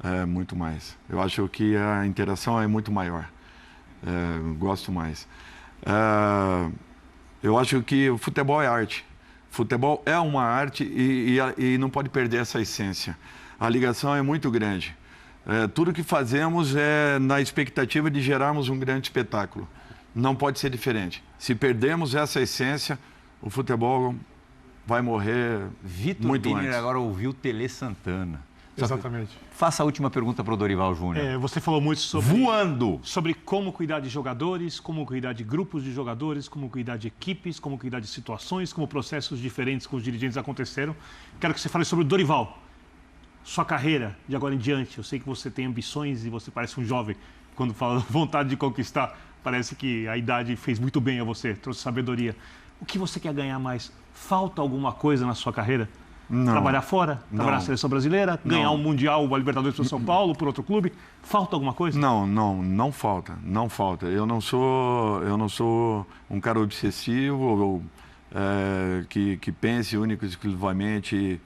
É muito mais. Eu acho que a interação é muito maior. Gosto mais. Eu acho que o futebol é arte. Futebol é uma arte e não pode perder essa essência. A ligação é muito grande. Tudo que fazemos é na expectativa de gerarmos um grande espetáculo. Não pode ser diferente. Se perdermos essa essência, o futebol vai morrer
Vitor
muito
Birner
antes.
agora ouviu Tele Santana.
Exatamente.
Faça a última pergunta para o Dorival Júnior.
Você falou muito sobre...
Voando!
Sobre como cuidar de jogadores, como cuidar de grupos de jogadores, como cuidar de equipes, como cuidar de situações, como processos diferentes com os dirigentes aconteceram. Quero que você fale sobre o Dorival. Sua carreira de agora em diante. Eu sei que você tem ambições e você parece um jovem. Quando fala vontade de conquistar, parece que a idade fez muito bem a você, trouxe sabedoria. O que você quer ganhar mais? Falta alguma coisa na sua carreira?
Não.
Trabalhar fora? Trabalhar na seleção brasileira? Ganhar um Mundial, uma Libertadores para São Paulo, por outro clube? Falta alguma coisa?
Não falta, não falta. Eu não sou um cara obsessivo ou que pense único e exclusivamente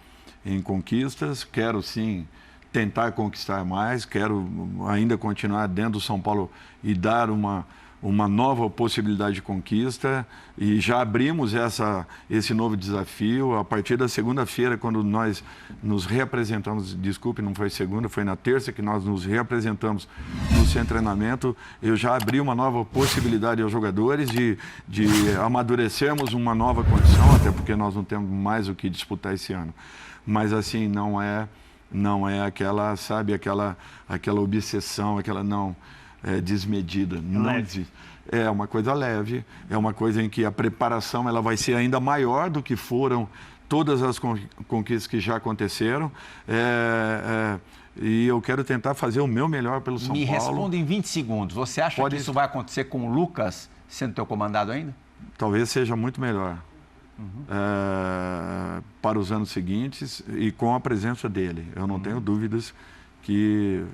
em conquistas. Quero sim tentar conquistar mais, quero ainda continuar dentro do São Paulo e dar uma nova possibilidade de conquista, e já abrimos esse novo desafio. A partir da segunda-feira, quando nós nos reapresentamos, desculpe, não foi segunda, foi na terça que nós nos reapresentamos no centro de treinamento, eu já abri uma nova possibilidade aos jogadores de amadurecermos uma nova condição, até porque nós não temos mais o que disputar esse ano. Mas assim, não é aquela, sabe, aquela obsessão, desmedida. Não existe. É uma coisa leve, é uma coisa em que a preparação ela vai ser ainda maior do que foram todas as conquistas que já aconteceram. E eu quero tentar fazer o meu melhor pelo São Paulo.
Me responda em 20 segundos. Você acha que isso vai acontecer com o Lucas sendo teu comandado ainda?
Talvez seja muito melhor. Para os anos seguintes e com a presença dele. Eu não tenho dúvidas que...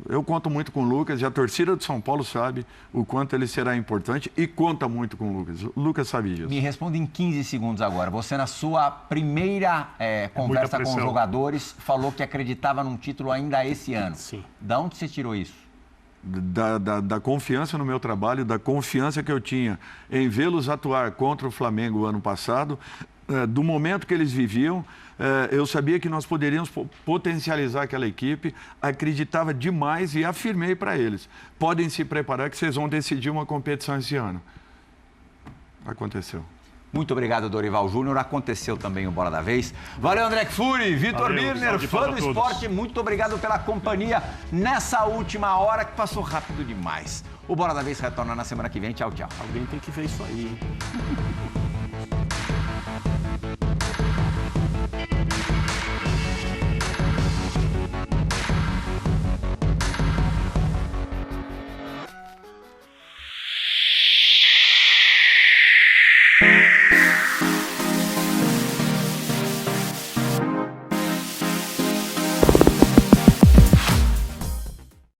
Eu conto muito com o Lucas e a torcida de São Paulo sabe o quanto ele será importante e conta muito com o Lucas. O Lucas sabe disso.
Me responda em 15 segundos agora. Você, na sua primeira conversa com os jogadores, falou que acreditava num título ainda esse ano.
Sim.
Da onde você tirou isso?
Da confiança no meu trabalho, da confiança que eu tinha em vê-los atuar contra o Flamengo ano passado, do momento que eles viviam, eu sabia que nós poderíamos potencializar aquela equipe, acreditava demais e afirmei para eles: podem se preparar que vocês vão decidir uma competição esse ano. Aconteceu.
Muito obrigado, Dorival Júnior. Aconteceu também o Bola da Vez. Valeu, André Kfouri, Vitor Birner, fã do esporte. Muito obrigado pela companhia nessa última hora que passou rápido demais. O Bola da Vez retorna na semana que vem. Tchau, tchau.
Alguém tem que ver isso aí, hein?